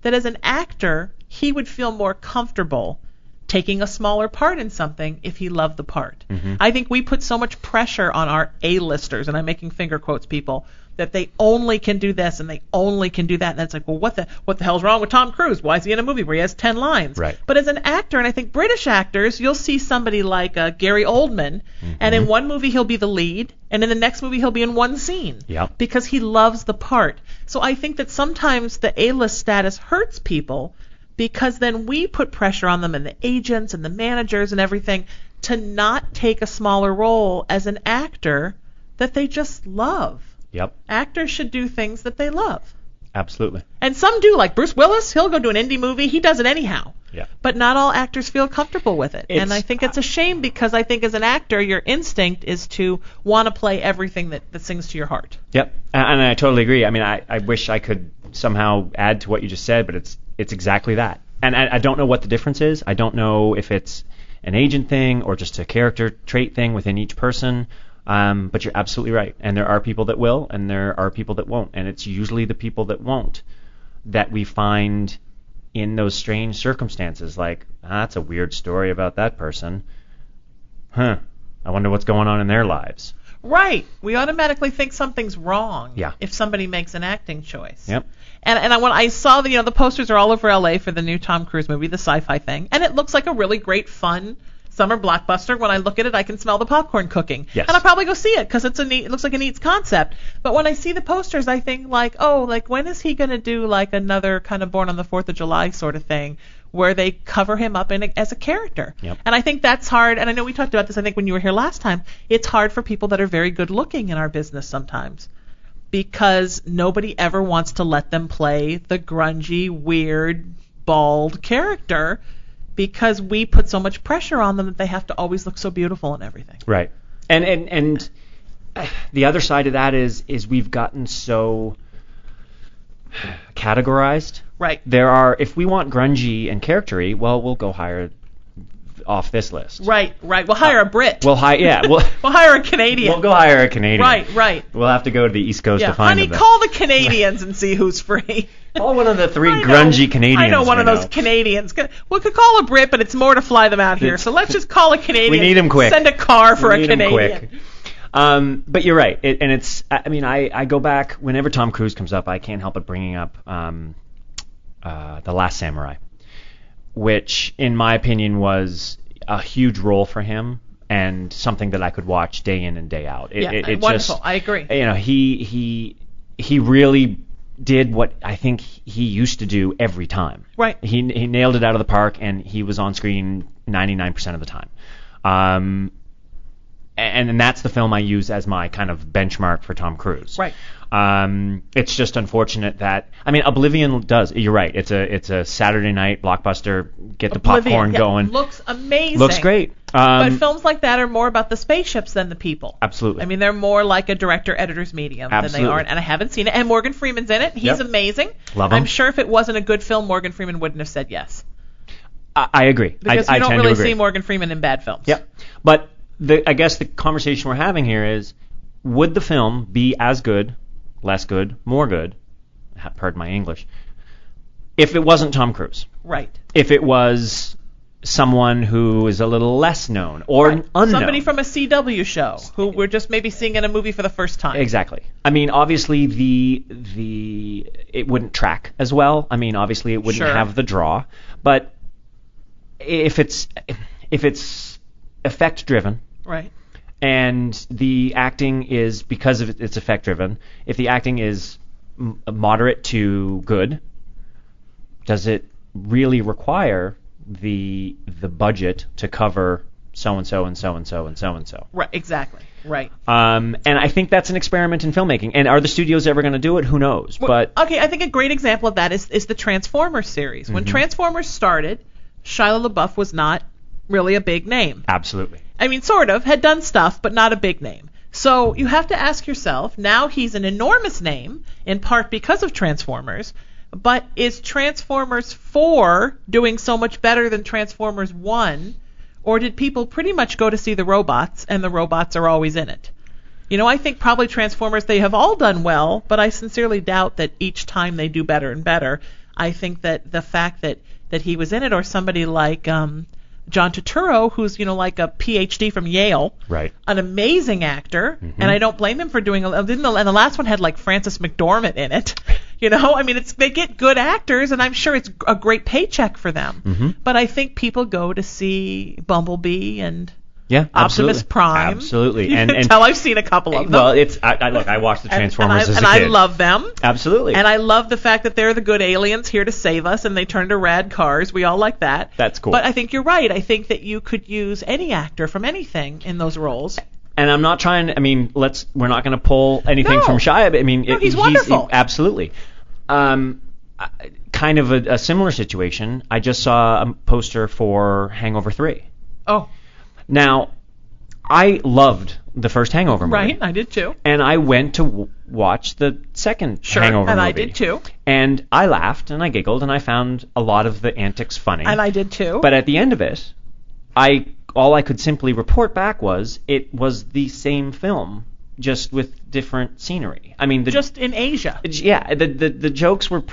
[SPEAKER 4] that as an actor he would feel more comfortable taking a smaller part in something if he loved the part.
[SPEAKER 5] Mm-hmm.
[SPEAKER 4] I think we put so much pressure on our A-listers, and I'm making finger quotes, people, that they only can do this and they only can do that. And it's like, well, what the hell's wrong with Tom Cruise? Why is he in a movie where he has 10 lines?
[SPEAKER 5] Right.
[SPEAKER 4] But as an actor, and I think British actors, you'll see somebody like Gary Oldman, and in one movie he'll be the lead, and in the next movie he'll be in one scene.
[SPEAKER 5] Yep.
[SPEAKER 4] Because he loves the part. So I think that sometimes the A-list status hurts people because then we put pressure on them and the agents and the managers and everything to not take a smaller role as an actor that they just love.
[SPEAKER 5] Yep.
[SPEAKER 4] Actors should do things that they love.
[SPEAKER 5] Absolutely.
[SPEAKER 4] And some do, like Bruce Willis, he'll go do an indie movie. He does it anyhow.
[SPEAKER 5] Yeah.
[SPEAKER 4] But not all actors feel comfortable with it. And I think it's a shame because I think as an actor, your instinct is to want to play everything that sings to your heart.
[SPEAKER 5] Yep. And I totally agree. I mean, I wish I could somehow add to what you just said, but it's exactly that. And I don't know what the difference is. I don't know if it's an agent thing or just a character trait thing within each person. But you're absolutely right. And there are people that will, and there are people that won't. And it's usually the people that won't that we find in those strange circumstances, like, that's a weird story about that person. I wonder what's going on in their lives.
[SPEAKER 4] Right. We automatically think something's wrong
[SPEAKER 5] Yeah.
[SPEAKER 4] if somebody makes an acting choice.
[SPEAKER 5] Yep.
[SPEAKER 4] And when I saw the posters are all over LA for the new Tom Cruise movie, the sci-fi thing, and it looks like a really great, fun summer blockbuster. When I look at it, I can smell the popcorn cooking.
[SPEAKER 5] Yes.
[SPEAKER 4] And I'll probably go see it because it looks like a neat concept. But when I see the posters, I think when is he going to do like another kind of Born on the 4th of July sort of thing where they cover him up as a character?
[SPEAKER 5] Yep.
[SPEAKER 4] And I think that's hard. And I know we talked about this, I think, when you were here last time. It's hard for people that are very good looking in our business sometimes, because nobody ever wants to let them play the grungy, weird, bald character, because we put so much pressure on them that they have to always look so beautiful and everything.
[SPEAKER 5] Right. And the other side of that is we've gotten so categorized.
[SPEAKER 4] Right.
[SPEAKER 5] If we want grungy and charactery, well, we'll go hire off this list.
[SPEAKER 4] Right. We'll hire a Brit.
[SPEAKER 5] We'll hire
[SPEAKER 4] We'll hire a Canadian.
[SPEAKER 5] We'll go hire a Canadian.
[SPEAKER 4] Right.
[SPEAKER 5] We'll have to go to the East Coast to find them.
[SPEAKER 4] Honey, call the Canadians and see who's free.
[SPEAKER 5] Call one of the three grungy Canadians.
[SPEAKER 4] I know one of those Canadians. We could call a Brit, but it's more to fly them out here. So let's just call a Canadian.
[SPEAKER 5] We need him quick.
[SPEAKER 4] Send a car for a Canadian.
[SPEAKER 5] But you're right. I go back, whenever Tom Cruise comes up, I can't help but bringing up The Last Samurai, which, in my opinion, was a huge role for him and something that I could watch day in and day out. It
[SPEAKER 4] wonderful. I agree.
[SPEAKER 5] He really did what I think he used to do every time.
[SPEAKER 4] Right.
[SPEAKER 5] He nailed it out of the park, and he was on screen 99% of the time. And that's the film I use as my kind of benchmark for Tom Cruise.
[SPEAKER 4] Right.
[SPEAKER 5] It's just unfortunate that Oblivion does. You're right. It's a Saturday night blockbuster. Get the popcorn going.
[SPEAKER 4] Looks amazing.
[SPEAKER 5] Looks great.
[SPEAKER 4] But films like that are more about the spaceships than the people.
[SPEAKER 5] Absolutely.
[SPEAKER 4] I mean, they're more like a director-editor's medium than they are. And I haven't seen it. And Morgan Freeman's in it. He's amazing.
[SPEAKER 5] Love him.
[SPEAKER 4] I'm sure if it wasn't a good film, Morgan Freeman wouldn't have said yes.
[SPEAKER 5] I agree.
[SPEAKER 4] Because you don't really see Morgan Freeman in bad films.
[SPEAKER 5] Yep. But I guess the conversation we're having here is, would the film be as good, less good, more good, pardon my English, if it wasn't Tom Cruise?
[SPEAKER 4] Right.
[SPEAKER 5] If it was someone who is a little less known or unknown.
[SPEAKER 4] Somebody from a CW show who we're just maybe seeing in a movie for the first time. Exactly.
[SPEAKER 5] I mean, obviously it wouldn't track as well. I mean, obviously it wouldn't have the draw. But if it's effect driven,
[SPEAKER 4] right,
[SPEAKER 5] and the acting is, because of it's effect driven, if the acting is moderate to good, does it really require the budget to cover so and so and so and so and so and so?
[SPEAKER 4] Right, exactly. Right.
[SPEAKER 5] And I think that's an experiment in filmmaking. And are the studios ever going to do it? Who knows?
[SPEAKER 4] Well, okay, I think a great example of that is the Transformers series. When Transformers started, Shia LaBeouf was not really a big name.
[SPEAKER 5] Absolutely.
[SPEAKER 4] I mean, sort of, had done stuff, but not a big name. So you have to ask yourself, now he's an enormous name, in part because of Transformers, but is Transformers 4 doing so much better than Transformers 1, or did people pretty much go to see the robots, and the robots are always in it? You know, I think probably Transformers, they have all done well, but I sincerely doubt that each time they do better and better. I think that the fact that he was in it, or somebody like John Turturro, who's, like a PhD from Yale,
[SPEAKER 5] right,
[SPEAKER 4] an amazing actor, and I don't blame him for doing. And the last one had like Frances McDormand in it. I mean, they get good actors, and I'm sure it's a great paycheck for them. But I think people go to see Bumblebee and Optimus Prime.
[SPEAKER 5] Absolutely.
[SPEAKER 4] You can tell I've seen a couple of them.
[SPEAKER 5] Well, I watched the Transformers as a kid.
[SPEAKER 4] And I love them.
[SPEAKER 5] Absolutely.
[SPEAKER 4] And I love the fact that they're the good aliens here to save us, and they turn to rad cars. We all like that.
[SPEAKER 5] That's cool.
[SPEAKER 4] But I think you're right. I think that you could use any actor from anything in those roles.
[SPEAKER 5] And I'm not trying. I mean, we're not going to pull anything from Shia. I mean,
[SPEAKER 4] he's wonderful.
[SPEAKER 5] Absolutely. Kind of a similar situation. I just saw a poster for Hangover 3.
[SPEAKER 4] Oh.
[SPEAKER 5] Now, I loved the first Hangover movie.
[SPEAKER 4] Right, I did too.
[SPEAKER 5] And I went to watch the second Hangover
[SPEAKER 4] and
[SPEAKER 5] movie.
[SPEAKER 4] I did too.
[SPEAKER 5] And I laughed and I giggled and I found a lot of the antics funny.
[SPEAKER 4] And I did too.
[SPEAKER 5] But at the end of it, all I could simply report back was it was the same film, just with different scenery. I mean,
[SPEAKER 4] just in Asia.
[SPEAKER 5] Yeah, the jokes were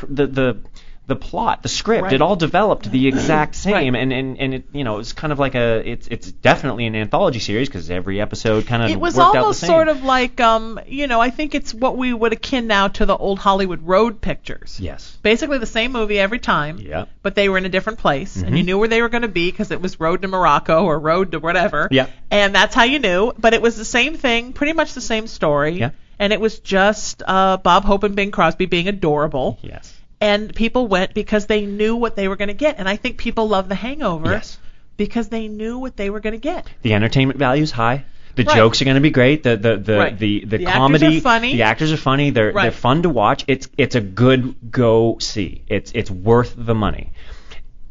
[SPEAKER 5] the plot, the script,
[SPEAKER 4] Right.
[SPEAKER 5] it all developed the exact same, and it, it's kind of like it's definitely an anthology series because every episode kind of
[SPEAKER 4] It was
[SPEAKER 5] worked out the
[SPEAKER 4] almost
[SPEAKER 5] same.
[SPEAKER 4] sort of like, I think it's what we would akin now to the old Hollywood road pictures.
[SPEAKER 5] Yes.
[SPEAKER 4] Basically the same movie every time,
[SPEAKER 5] Yeah.
[SPEAKER 4] but they were in a different place, and you knew where they were going to be because it was Road to Morocco or Road to whatever.
[SPEAKER 5] Yeah.
[SPEAKER 4] And that's how you knew, but it was the same thing, pretty much the same story.
[SPEAKER 5] Yeah.
[SPEAKER 4] And it was just Bob Hope and Bing Crosby being adorable.
[SPEAKER 5] Yes.
[SPEAKER 4] And people went because they knew what they were going to get. And I think people love The Hangover
[SPEAKER 5] Yes.
[SPEAKER 4] because they knew what they were going to get.
[SPEAKER 5] The entertainment value is high. The
[SPEAKER 4] Right.
[SPEAKER 5] jokes are going to be great. The
[SPEAKER 4] Right.
[SPEAKER 5] the
[SPEAKER 4] actors
[SPEAKER 5] comedy.
[SPEAKER 4] are funny.
[SPEAKER 5] The actors are funny. They're
[SPEAKER 4] Right.
[SPEAKER 5] fun to watch. It's a good go see. It's worth the money.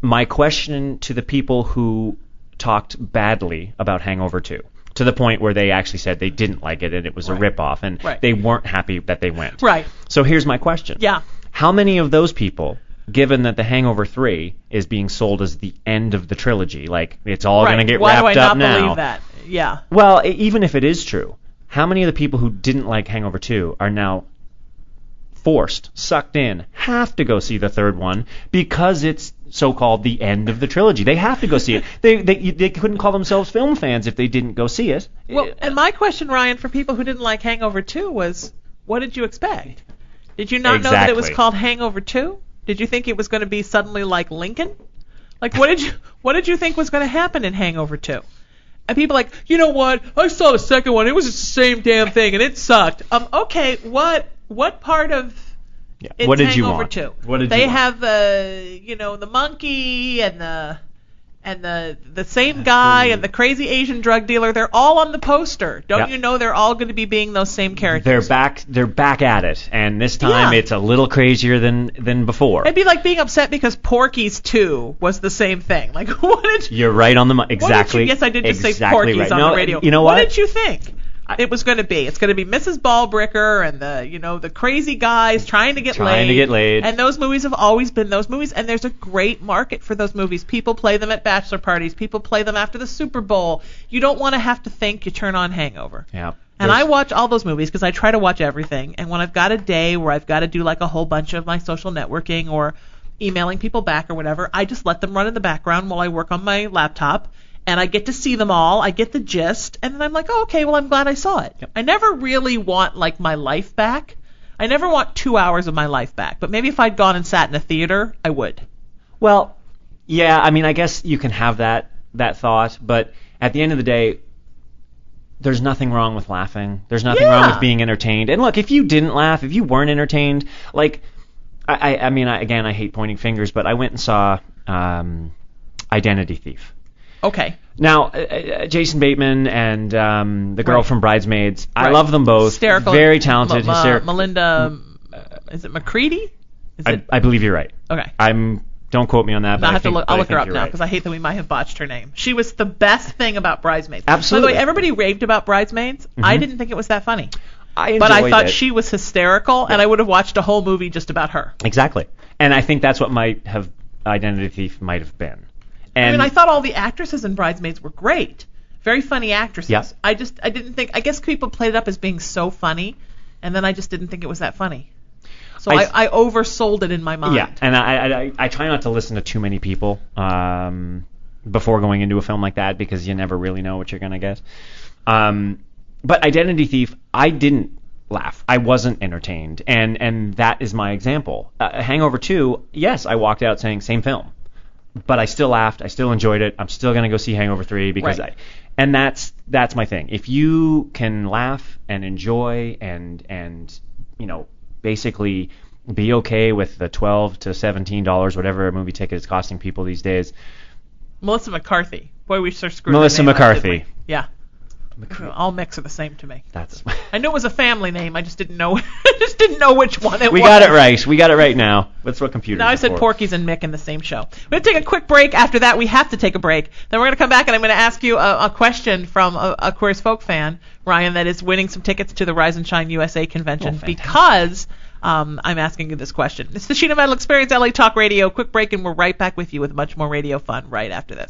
[SPEAKER 5] My question to the people who talked badly about Hangover 2, to the point where they actually said they didn't like it and it was a ripoff and
[SPEAKER 4] Right.
[SPEAKER 5] they weren't happy that they went.
[SPEAKER 4] Right.
[SPEAKER 5] So here's my question.
[SPEAKER 4] Yeah.
[SPEAKER 5] How many of those people, given that The Hangover 3 is being sold as the end of the trilogy, like it's all going to get
[SPEAKER 4] Why
[SPEAKER 5] wrapped
[SPEAKER 4] do I
[SPEAKER 5] up
[SPEAKER 4] not
[SPEAKER 5] now?
[SPEAKER 4] believe that? Yeah.
[SPEAKER 5] Well, even if it is true, how many of the people who didn't like Hangover 2 are now sucked in, have to go see the third one because it's so-called the end of the trilogy? They have to go see it. They couldn't call themselves film fans if they didn't go see it.
[SPEAKER 4] Well, and my question, Ryan, for people who didn't like Hangover 2 was, what did you expect? Did you not know that it was
[SPEAKER 5] Exactly.
[SPEAKER 4] called Hangover 2? Did you think it was going to be suddenly like Lincoln? Like, what did you think was going to happen in Hangover 2? And people are like, you know what? I saw the second one. It was just the same damn thing, and it sucked. Okay, what part of it's
[SPEAKER 5] What did you
[SPEAKER 4] Hangover
[SPEAKER 5] want?
[SPEAKER 4] 2?
[SPEAKER 5] What did
[SPEAKER 4] they
[SPEAKER 5] you want?
[SPEAKER 4] have the monkey and the same guy and the crazy Asian drug dealer. They're all on the poster. Don't
[SPEAKER 5] Yep.
[SPEAKER 4] you know they're all going to be being those same characters?
[SPEAKER 5] They're back at it, and this time
[SPEAKER 4] Yeah.
[SPEAKER 5] it's a little crazier than before.
[SPEAKER 4] It'd be like being upset because Porky's 2 was the same thing. Like, what did you...
[SPEAKER 5] You're right on the exactly.
[SPEAKER 4] Yes, I did just say
[SPEAKER 5] exactly
[SPEAKER 4] Porky's
[SPEAKER 5] right.
[SPEAKER 4] on
[SPEAKER 5] No,
[SPEAKER 4] the radio.
[SPEAKER 5] You know
[SPEAKER 4] What
[SPEAKER 5] what?
[SPEAKER 4] did you think it was going to be? It's going to be Mrs. Ballbricker and the crazy guys trying to get laid. And those movies have always been those movies, and there's a great market for those movies. People play them at bachelor parties. People play them after the Super Bowl. You don't want to have to think. You turn on Hangover.
[SPEAKER 5] Yeah.
[SPEAKER 4] And I watch all those movies because I try to watch everything. And when I've got a day where I've got to do like a whole bunch of my social networking or emailing people back or whatever, I just let them run in the background while I work on my laptop. And I get to see them all. I get the gist. And then I'm like, oh, okay, well, I'm glad I saw it.
[SPEAKER 5] Yep.
[SPEAKER 4] I never really want like my life back. I never want 2 hours of my life back. But maybe if I'd gone and sat in a theater, I would.
[SPEAKER 5] Well, yeah, I mean, I guess you can have that thought, but at the end of the day, there's nothing wrong with laughing. There's nothing wrong with being entertained. And look, if you didn't laugh, if you weren't entertained, like, I mean, again, I hate pointing fingers, but I went and saw Identity Thief.
[SPEAKER 4] Okay.
[SPEAKER 5] Now, Jason Bateman and the girl from Bridesmaids, I love them both.
[SPEAKER 4] Hysterical.
[SPEAKER 5] Very talented. Hysterical.
[SPEAKER 4] Melinda, is it McCready? Is it?
[SPEAKER 5] I believe you're right.
[SPEAKER 4] Okay.
[SPEAKER 5] Don't quote me on that. But
[SPEAKER 4] I'll look her up now
[SPEAKER 5] right.
[SPEAKER 4] because I hate that we might have botched her name. She was the best thing about Bridesmaids.
[SPEAKER 5] Absolutely.
[SPEAKER 4] By the way, everybody raved about Bridesmaids. I didn't think it was that funny. But I thought she was hysterical, and I would have watched a whole movie just about her.
[SPEAKER 5] Exactly. And I think that's what Identity Thief might have been. And
[SPEAKER 4] I mean, I thought all the actresses in Bridesmaids were great. Very funny actresses.
[SPEAKER 5] Yeah.
[SPEAKER 4] I didn't think, I guess people played it up as being so funny, and then I just didn't think it was that funny. So I oversold it in my mind.
[SPEAKER 5] Yeah, and I try not to listen to too many people before going into a film like that because you never really know what you're going to get. But Identity Thief, I didn't laugh. I wasn't entertained, and that is my example. Hangover 2, yes, I walked out saying same film. But I still laughed. I still enjoyed it. I'm still going to go see Hangover 3 because and that's my thing. If you can laugh and enjoy and basically be okay with the $12 to $17 whatever a movie ticket is costing people these days.
[SPEAKER 4] Melissa McCarthy. Boy, we sure screwed
[SPEAKER 5] Melissa
[SPEAKER 4] her name up,
[SPEAKER 5] McCarthy.
[SPEAKER 4] didn't we? Yeah. All mix are the same to me.
[SPEAKER 5] That's
[SPEAKER 4] I knew it was a family name. I just didn't know. Which one it was.
[SPEAKER 5] We got it right. We got it right now. That's what computers.
[SPEAKER 4] Now I said Porky's and Mick in the same show. We're going to take a quick break. After that, we have to take a break. Then we're going to come back, and I'm going to ask you a question from a Queers Folk fan, Ryan, that is winning some tickets to the Rise and Shine USA convention because I'm asking you this question. It's the Sheena Metal Experience, LA Talk Radio. Quick break, and we're right back with you with much more radio fun right after this.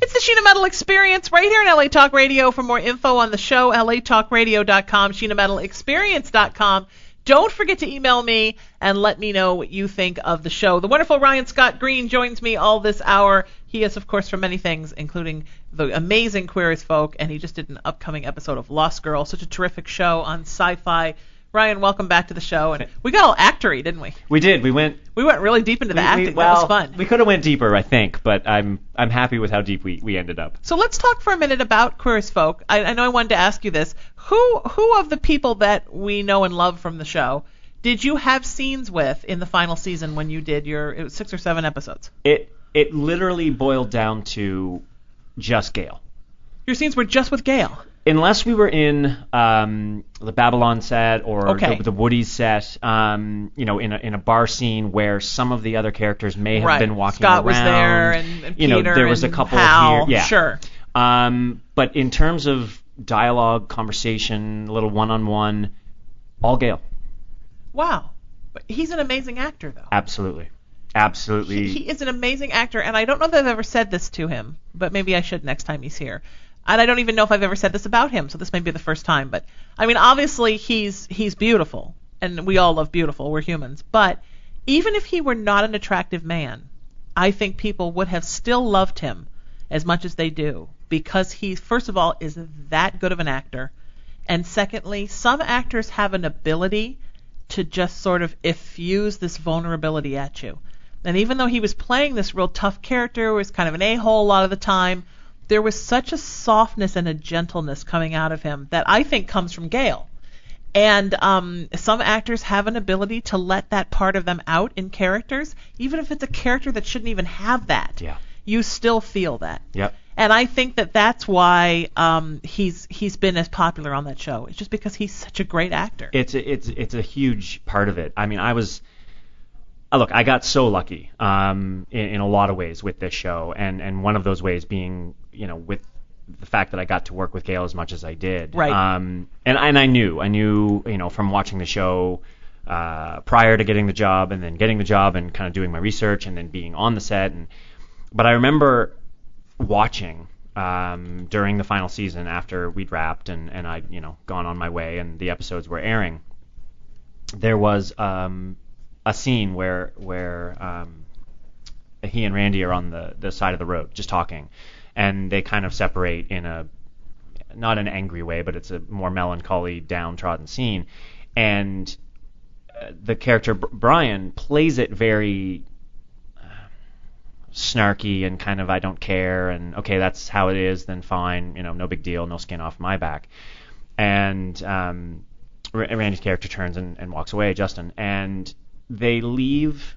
[SPEAKER 4] It's the Sheena Metal Experience right here on LA Talk Radio. For more info on the show, latalkradio.com, SheenaMetalExperience.com. Don't forget to email me and let me know what you think of the show. The wonderful Ryan Scott Greene joins me all this hour. He is, of course, from many things, including the amazing Queer as Folk, and he just did an upcoming episode of Lost Girl, such a terrific show on Sci-Fi. Ryan, welcome back to the show. And we got all actory, didn't we?
[SPEAKER 5] We did. We went
[SPEAKER 4] really deep into the acting. That was fun.
[SPEAKER 5] We could have went deeper, I think, but I'm happy with how deep we ended up.
[SPEAKER 4] So let's talk for a minute about Queer as Folk. I know I wanted to ask you this. Who of the people that we know and love from the show did you have scenes with in the final season when you did it was 6 or 7 episodes?
[SPEAKER 5] It literally boiled down to just Gail.
[SPEAKER 4] Your scenes were just with Gail?
[SPEAKER 5] Unless we were in the Babylon set or the Woody set, in a bar scene where some of the other characters may have been walking
[SPEAKER 4] Scott
[SPEAKER 5] around.
[SPEAKER 4] Was there, and Peter
[SPEAKER 5] there was a
[SPEAKER 4] and
[SPEAKER 5] couple
[SPEAKER 4] Hal.
[SPEAKER 5] here. Yeah.
[SPEAKER 4] Sure.
[SPEAKER 5] But in terms of dialogue, conversation, a little one-on-one, all Gail.
[SPEAKER 4] Wow. But he's an amazing actor, though.
[SPEAKER 5] Absolutely.
[SPEAKER 4] He is an amazing actor, and I don't know that I've ever said this to him, but maybe I should next time he's here. And I don't even know if I've ever said this about him, so this may be the first time. But, I mean, obviously he's beautiful, and we all love beautiful. We're humans. But even if he were not an attractive man, I think people would have still loved him as much as they do, because he, first of all, is that good of an actor. And secondly, some actors have an ability to just sort of effuse this vulnerability at you. And even though he was playing this real tough character, was kind of an a-hole a lot of the time, there was such a softness and a gentleness coming out of him that I think comes from Gail. And some actors have an ability to let that part of them out in characters, even if it's a character that shouldn't even have that.
[SPEAKER 5] Yeah.
[SPEAKER 4] You still feel that.
[SPEAKER 5] Yep.
[SPEAKER 4] And I think that's why he's been as popular on that show. It's just because he's such a great actor.
[SPEAKER 5] It's a huge part of it. I mean, I got so lucky in a lot of ways with this show, and one of those ways being, with the fact that I got to work with Gail as much as I did.
[SPEAKER 4] Right.
[SPEAKER 5] And I knew, from watching the show prior to getting the job, and then getting the job, and kind of doing my research, and then being on the set. But I remember watching during the final season after we'd wrapped and I'd gone on my way and the episodes were airing. There was a scene where he and Randy are on the side of the road just talking, and they kind of separate in not an angry way, but it's a more melancholy, downtrodden scene, and the character Brian plays it very snarky and kind of I don't care, and okay, that's how it is, then fine, no big deal, no skin off my back. And Randy's character turns and walks away, Justin, and they leave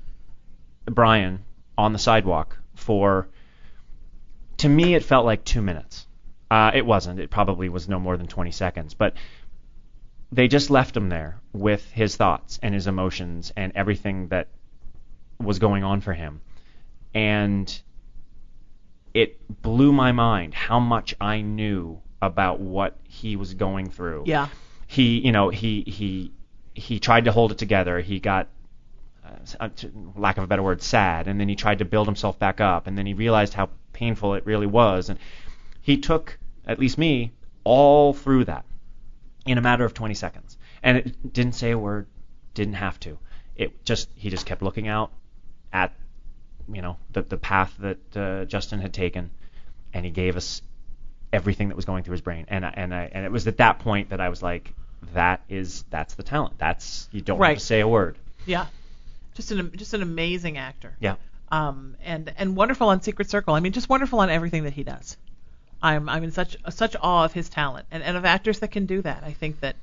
[SPEAKER 5] Brian on the sidewalk for, to me, it felt like 2 minutes. It wasn't. It probably was no more than 20 seconds. But they just left him there with his thoughts and his emotions and everything that was going on for him. And it blew my mind how much I knew about what he was going through.
[SPEAKER 4] Yeah.
[SPEAKER 5] He tried to hold it together. He got, lack of a better word, sad, and then he tried to build himself back up, and then he realized how painful it really was, and he took, at least me, all through that in a matter of 20 seconds. And it didn't say a word, didn't have to. He just kept looking out at the path that Justin had taken, and he gave us everything that was going through his brain. And it was at that point that I was like, that's the talent. You don't have to say a word.
[SPEAKER 4] Yeah. Just an amazing actor.
[SPEAKER 5] Yeah.
[SPEAKER 4] And wonderful on Secret Circle. I mean, just wonderful on everything that he does. I'm in such awe of his talent and of actors that can do that. I think that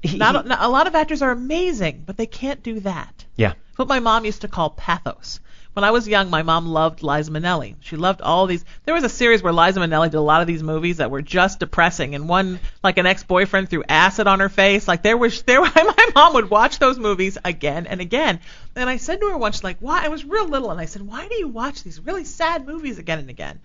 [SPEAKER 4] not a lot of actors are amazing, but they can't do that.
[SPEAKER 5] Yeah.
[SPEAKER 4] It's what my mom used to call pathos. When I was young, my mom loved Liza Minnelli. She loved all these. There was a series where Liza Minnelli did a lot of these movies that were just depressing, and one, like an ex-boyfriend threw acid on her face. Like my mom would watch those movies again and again. And I said to her once, like, why? I was real little, and I said, why do you watch these really sad movies again and again?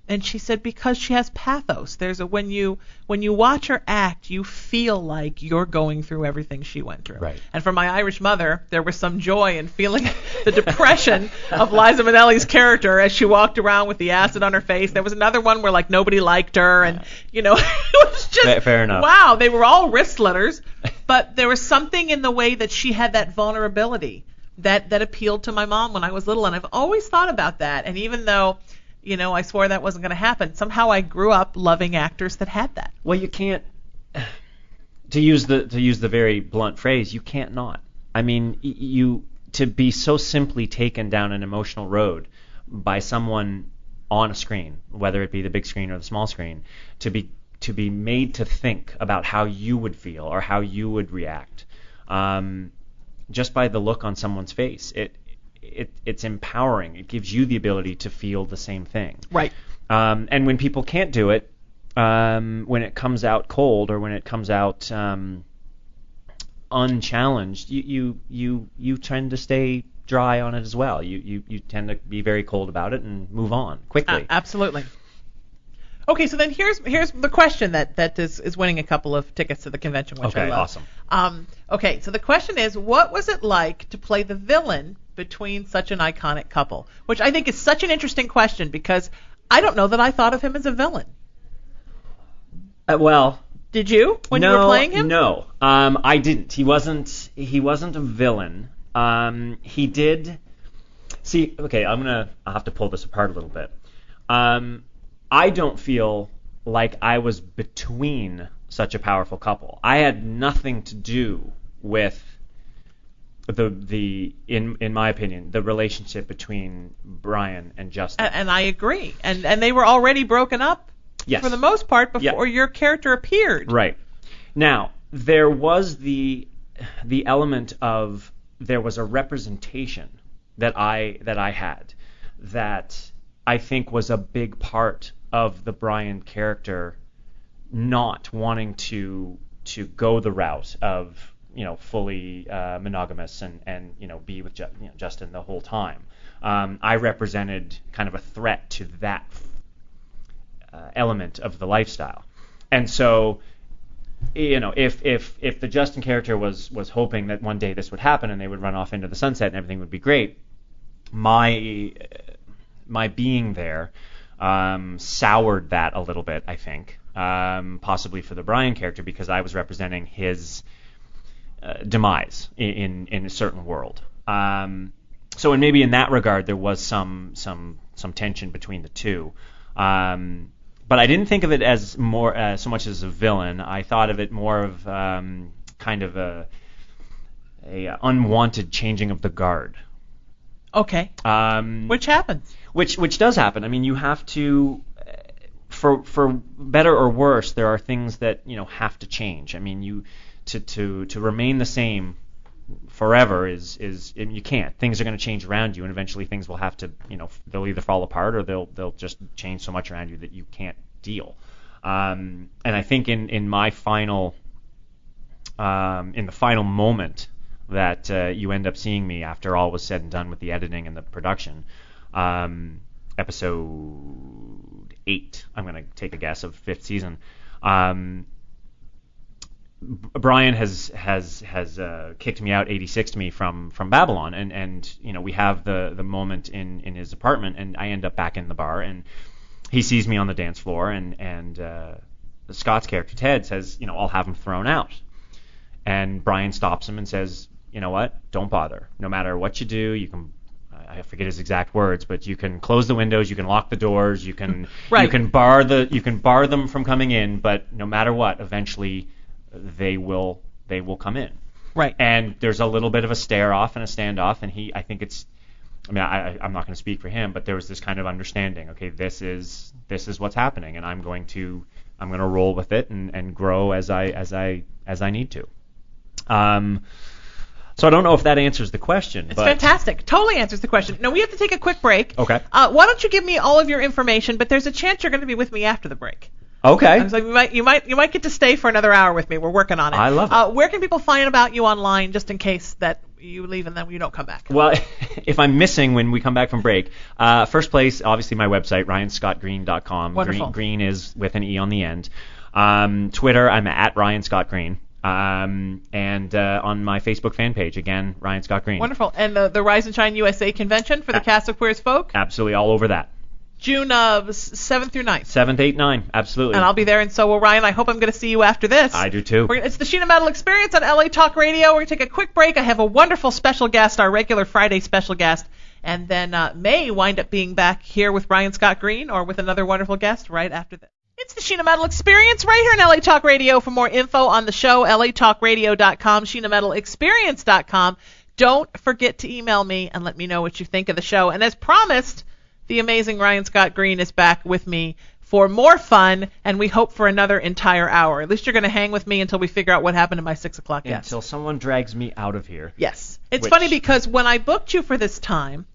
[SPEAKER 4] And she said, because she has pathos. There's when you watch her act, you feel like you're going through everything she went through.
[SPEAKER 5] Right.
[SPEAKER 4] And for my Irish mother, there was some joy in feeling the depression of Liza Minnelli's character as she walked around with the acid on her face. There was another one where nobody liked her, and it was just
[SPEAKER 5] fair enough.
[SPEAKER 4] Wow, they were all wrist slitters, But there was something in the way that she had that vulnerability that appealed to my mom when I was little, and I've always thought about that. And even though, I swore that wasn't going to happen, somehow I grew up loving actors that had that.
[SPEAKER 5] Well, you can't. To use the very blunt phrase, you can't not. I mean, to be so simply taken down an emotional road by someone on a screen, whether it be the big screen or the small screen, to be made to think about how you would feel or how you would react, just by the look on someone's face, it's empowering. It gives you the ability to feel the same thing.
[SPEAKER 4] Right.
[SPEAKER 5] And when people can't do it, when it comes out cold or when it comes out unchallenged, you tend to stay dry on it as well. You tend to be very cold about it and move on quickly.
[SPEAKER 4] Absolutely. Okay, so then here's the question that is winning a couple of tickets to the convention, which I love.
[SPEAKER 5] Awesome.
[SPEAKER 4] Okay, so the question is, what was it like to play the villain between such an iconic couple? Which I think is such an interesting question because I don't know that I thought of him as a villain.
[SPEAKER 5] Well,
[SPEAKER 4] did you when you were playing him?
[SPEAKER 5] No, I didn't. He wasn't a villain. He did. See, okay, I'll have to pull this apart a little bit. I don't feel like I was between such a powerful couple. I had nothing to do with in my opinion, the relationship between Brian and Justin.
[SPEAKER 4] And I agree. And they were already broken up.
[SPEAKER 5] Yes.
[SPEAKER 4] For the most part, before your character appeared.
[SPEAKER 5] Right. Now, there was the element of there was a representation that I had that I think was a big part of the Brian character not wanting to go the route of fully monogamous and be with Justin the whole time. I represented kind of a threat to that element of the lifestyle, and so if the Justin character was hoping that one day this would happen and they would run off into the sunset and everything would be great, my being there soured that a little bit, I think, possibly for the Brian character because I was representing his demise in a certain world. So and maybe in that regard there was some tension between the two. But I didn't think of it as more so much as a villain. I thought of it more of kind of a unwanted changing of the guard.
[SPEAKER 4] Okay. Which happens.
[SPEAKER 5] Which does happen. I mean, you have to, for better or worse, there are things that have to change. I mean, to remain the same forever is you can't. Things are going to change around you, and eventually things will have to, they'll either fall apart or they'll just change so much around you that you can't deal. And I think in my final, in the final moment that you end up seeing me after all was said and done with the editing and the production, episode 8, I'm going to take a guess, of 5th season. Brian has kicked me out, 86'd me from Babylon, and we have the moment in his apartment, and I end up back in the bar, and he sees me on the dance floor, and Scott's character Ted says, I'll have him thrown out, and Brian stops him and says, you know what, don't bother. No matter what you do, you can. I forget his exact words, but you can close the windows, you can lock the doors, you can you can bar them from coming in, but no matter what, eventually they will come in.
[SPEAKER 4] Right.
[SPEAKER 5] And there's a little bit of a stare off and a standoff, and I'm not going to speak for him, but there was this kind of understanding. Okay, this is what's happening, and I'm going to roll with it and grow as I need to. So I don't know if that answers the question.
[SPEAKER 4] It's fantastic. Totally answers the question. No, we have to take a quick break.
[SPEAKER 5] Okay.
[SPEAKER 4] Why don't you give me all of your information? But there's a chance you're going to be with me after the break.
[SPEAKER 5] Okay.
[SPEAKER 4] I was like, you might get to stay for another hour with me. We're working on it.
[SPEAKER 5] I love it.
[SPEAKER 4] Where can people find about you online, just in case that you leave and then you don't come back?
[SPEAKER 5] Well, if I'm missing when we come back from break, first place, obviously my website, ryanscottgreene.com.
[SPEAKER 4] Wonderful.
[SPEAKER 5] Greene is with an E on the end. Twitter, I'm at Ryan Scott Greene. And on my Facebook fan page, again, Ryan Scott Greene.
[SPEAKER 4] Wonderful. And the Rise and Shine USA convention for the cast of Queer as Folk?
[SPEAKER 5] Absolutely, all over that.
[SPEAKER 4] June 7th through 9th.
[SPEAKER 5] 7th, 8th, 9th, absolutely.
[SPEAKER 4] And I'll be there, and so will Ryan. I hope I'm going to see you after this.
[SPEAKER 5] I do too.
[SPEAKER 4] It's the Sheena Metal Experience on LA Talk Radio. We're going to take a quick break. I have a wonderful special guest, our regular Friday special guest, and then may wind up being back here with Ryan Scott Greene or with another wonderful guest right after this. It's the Sheena Metal Experience right here on LA Talk Radio. For more info on the show, latalkradio.com, SheenaMetalExperience.com. Don't forget to email me and let me know what you think of the show. And as promised, the amazing Ryan Scott Greene is back with me for more fun, and we hope for another entire hour. At least you're going to hang with me until we figure out what happened to my 6 o'clock guest.
[SPEAKER 5] Until someone drags me out of here.
[SPEAKER 4] Yes. It's funny because when I booked you for this time,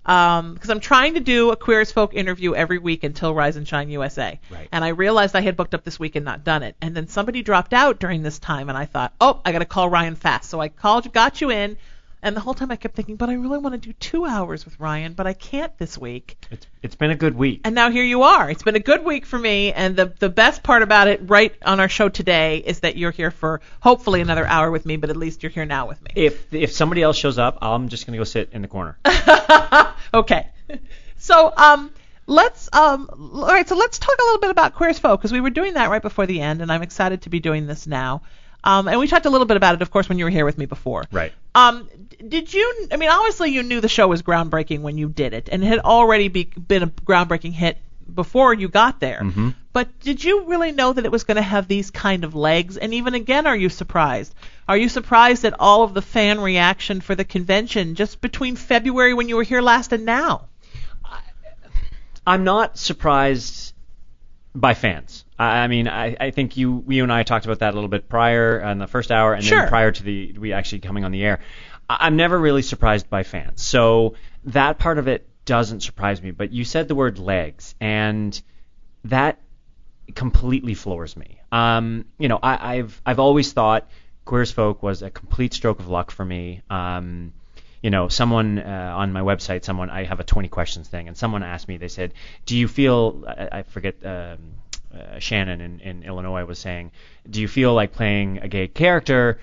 [SPEAKER 4] because I'm trying to do a Queer as Folk interview every week until Rise and Shine USA.
[SPEAKER 5] Right.
[SPEAKER 4] And I realized I had booked up this week and not done it. And then somebody dropped out during this time, and I thought, I got to call Ryan fast. So I got you in. And the whole time I kept thinking, but I really want to do 2 hours with Ryan, but I can't this week.
[SPEAKER 5] It's been a good week.
[SPEAKER 4] And now here you are. It's been a good week for me, and the best part about it right on our show today is that you're here for hopefully another hour with me, but at least you're here now with me.
[SPEAKER 5] If somebody else shows up, I'm just going to go sit in the corner.
[SPEAKER 4] Okay. So let's talk a little bit about Queer as Folk, because we were doing that right before the end, and I'm excited to be doing this now. And we talked a little bit about it, of course, when you were here with me before.
[SPEAKER 5] Right.
[SPEAKER 4] Did you, obviously you knew the show was groundbreaking when you did it, and it had already been a groundbreaking hit before you got there.
[SPEAKER 5] Mm-hmm.
[SPEAKER 4] But did you really know that it was going to have these kind of legs? And even again, are you surprised? Are you surprised at all of the fan reaction for the convention just between February when you were here last and now?
[SPEAKER 5] I'm not surprised by fans. I think you and I talked about that a little bit prior in the first hour, and then prior to we actually coming on the air. I'm never really surprised by fans, so that part of it doesn't surprise me. But you said the word legs, and that completely floors me. I've always thought Queer as Folk was a complete stroke of luck for me. Someone on my website, I have a 20 questions thing, and someone asked me, they said, do you feel, I forget, Shannon in Illinois was saying, do you feel like playing a gay character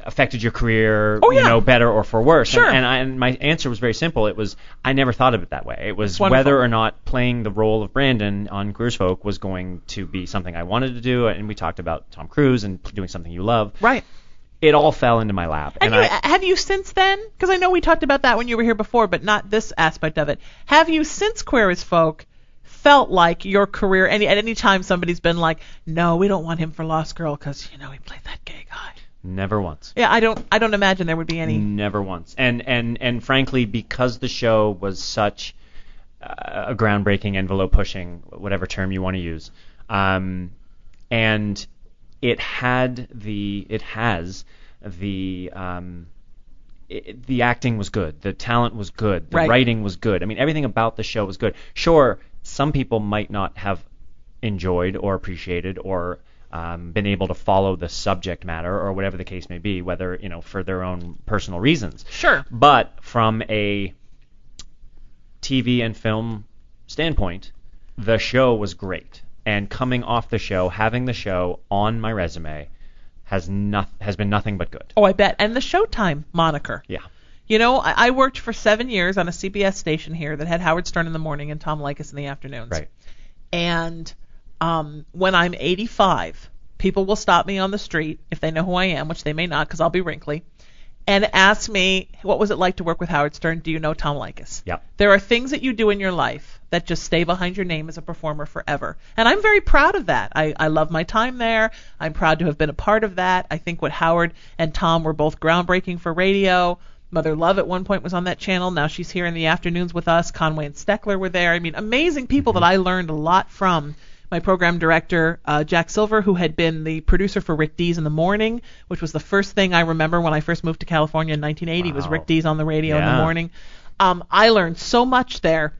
[SPEAKER 5] affected your career, better or for worse?
[SPEAKER 4] Sure.
[SPEAKER 5] And my answer was very simple. It was, I never thought of it that way. It was whether or not playing the role of Brandon on Queer as Folk was going to be something I wanted to do, and we talked about Tom Cruise and doing something you love.
[SPEAKER 4] Right.
[SPEAKER 5] It all fell into my lap.
[SPEAKER 4] And have you since then, because I know we talked about that when you were here before, but not this aspect of it, have you since Queer as Folk felt like your career, at any time somebody's been like, no, we don't want him for Lost Girl because, he played that gay guy?
[SPEAKER 5] Never once.
[SPEAKER 4] Yeah, I don't imagine there would be any.
[SPEAKER 5] Never once. And frankly, because the show was such a groundbreaking, envelope pushing, whatever term you want to use, and it has the acting was good, the talent was good, the writing was good. Everything about the show was good. Sure, some people might not have enjoyed or appreciated or been able to follow the subject matter or whatever the case may be, whether for their own personal reasons.
[SPEAKER 4] Sure.
[SPEAKER 5] But from a TV and film standpoint, the show was great. And coming off the show, having the show on my resume has been nothing but good.
[SPEAKER 4] Oh, I bet. And the Showtime moniker.
[SPEAKER 5] Yeah.
[SPEAKER 4] I worked for 7 years on a CBS station here that had Howard Stern in the morning and Tom Leykis in the afternoons.
[SPEAKER 5] Right.
[SPEAKER 4] And when I'm 85, people will stop me on the street if they know who I am, which they may not because I'll be wrinkly, and ask me, what was it like to work with Howard Stern? Do you know Tom Leykis?
[SPEAKER 5] Yep.
[SPEAKER 4] There are things that you do in your life that just stay behind your name as a performer forever. And I'm very proud of that. I love my time there. I'm proud to have been a part of that. I think what Howard and Tom were both groundbreaking for radio. Mother Love at one point was on that channel. Now she's here in the afternoons with us. Conway and Steckler were there. Amazing people that I learned a lot from. My program director, Jack Silver, who had been the producer for Rick Dees in the Morning, which was the first thing I remember when I first moved to California in 1980, was Rick Dees on the radio in the morning. I learned so much there.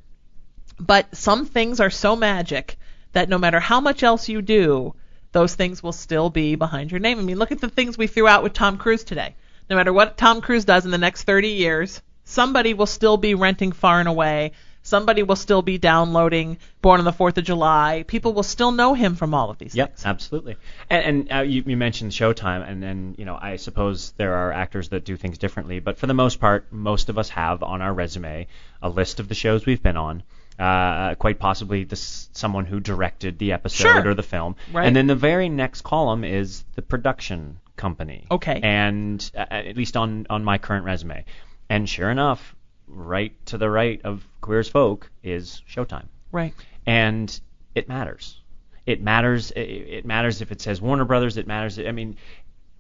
[SPEAKER 4] But some things are so magic that no matter how much else you do, those things will still be behind your name. Look at the things we threw out with Tom Cruise today. No matter what Tom Cruise does in the next 30 years, somebody will still be renting Far and Away. Somebody will still be downloading Born on the 4th of July. People will still know him from all of these things.
[SPEAKER 5] Yep, absolutely. And you mentioned Showtime, and then I suppose there are actors that do things differently, but for the most part, most of us have on our resume a list of the shows we've been on, quite possibly someone who directed the episode or the film.
[SPEAKER 4] Right.
[SPEAKER 5] And then the very next column is the production company.
[SPEAKER 4] Okay.
[SPEAKER 5] And at least on my current resume. And sure enough, right to the right of Queer as Folk is Showtime.
[SPEAKER 4] Right.
[SPEAKER 5] And it matters. It matters. It matters if it says Warner Brothers. It matters. I mean,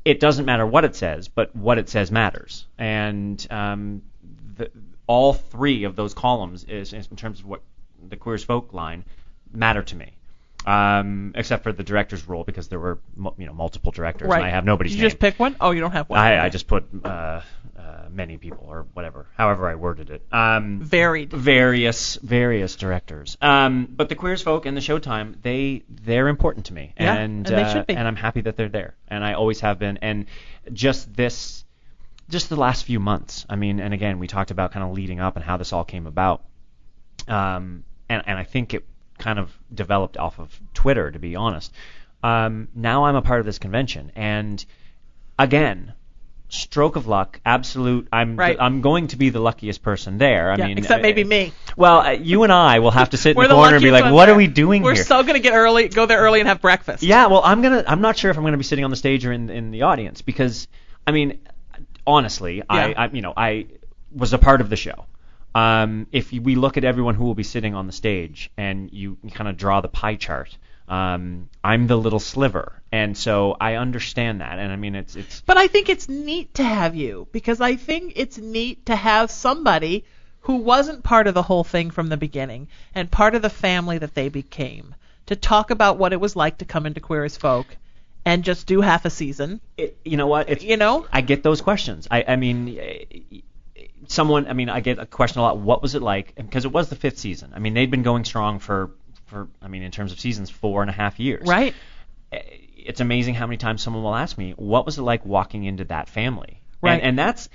[SPEAKER 5] it doesn't matter what it says, but what it says matters. And all three of those columns is in terms of what the Queer as Folk line matter to me. Except for the director's role, because there were multiple directors,
[SPEAKER 4] right.
[SPEAKER 5] and I have nobody's
[SPEAKER 4] name.
[SPEAKER 5] name.
[SPEAKER 4] You just pick one? Oh, you don't have one.
[SPEAKER 5] I just put many people or whatever, however I worded it.
[SPEAKER 4] Varied.
[SPEAKER 5] Various directors. But the Queer as Folk and the Showtime, they're important to me, and
[SPEAKER 4] they should be.
[SPEAKER 5] And I'm happy that they're there, and I always have been. And just the last few months. I mean, and again, we talked about kind of leading up and how this all came about. And I think it kind of developed off of Twitter, to be honest. Now I'm a part of this convention, and again, stroke of luck, absolute. I'm going to be the luckiest person there. I mean,
[SPEAKER 4] except maybe me.
[SPEAKER 5] Well, you and I will have to sit in the corner and be like, "What are we doing
[SPEAKER 4] here?" We're so gonna go there early and have breakfast.
[SPEAKER 5] Yeah, well, I'm not sure if I'm gonna be sitting on the stage or in the audience, because, I mean, honestly, I was a part of the show. If we look at everyone who will be sitting on the stage and you kind of draw the pie chart, I'm the little sliver, and so I understand that. And I mean, it's.
[SPEAKER 4] But I think it's neat to have you, because I think it's neat to have somebody who wasn't part of the whole thing from the beginning and part of the family that they became, to talk about what it was like to come into Queer as Folk and just do half a season.
[SPEAKER 5] You know what? I get those questions. I get a question a lot. What was it like? Because it was the 5th season. I mean, they'd been going strong for in terms of seasons, 4.5 years.
[SPEAKER 4] Right.
[SPEAKER 5] It's amazing how many times someone will ask me, what was it like walking into that family?
[SPEAKER 4] Right.
[SPEAKER 5] And that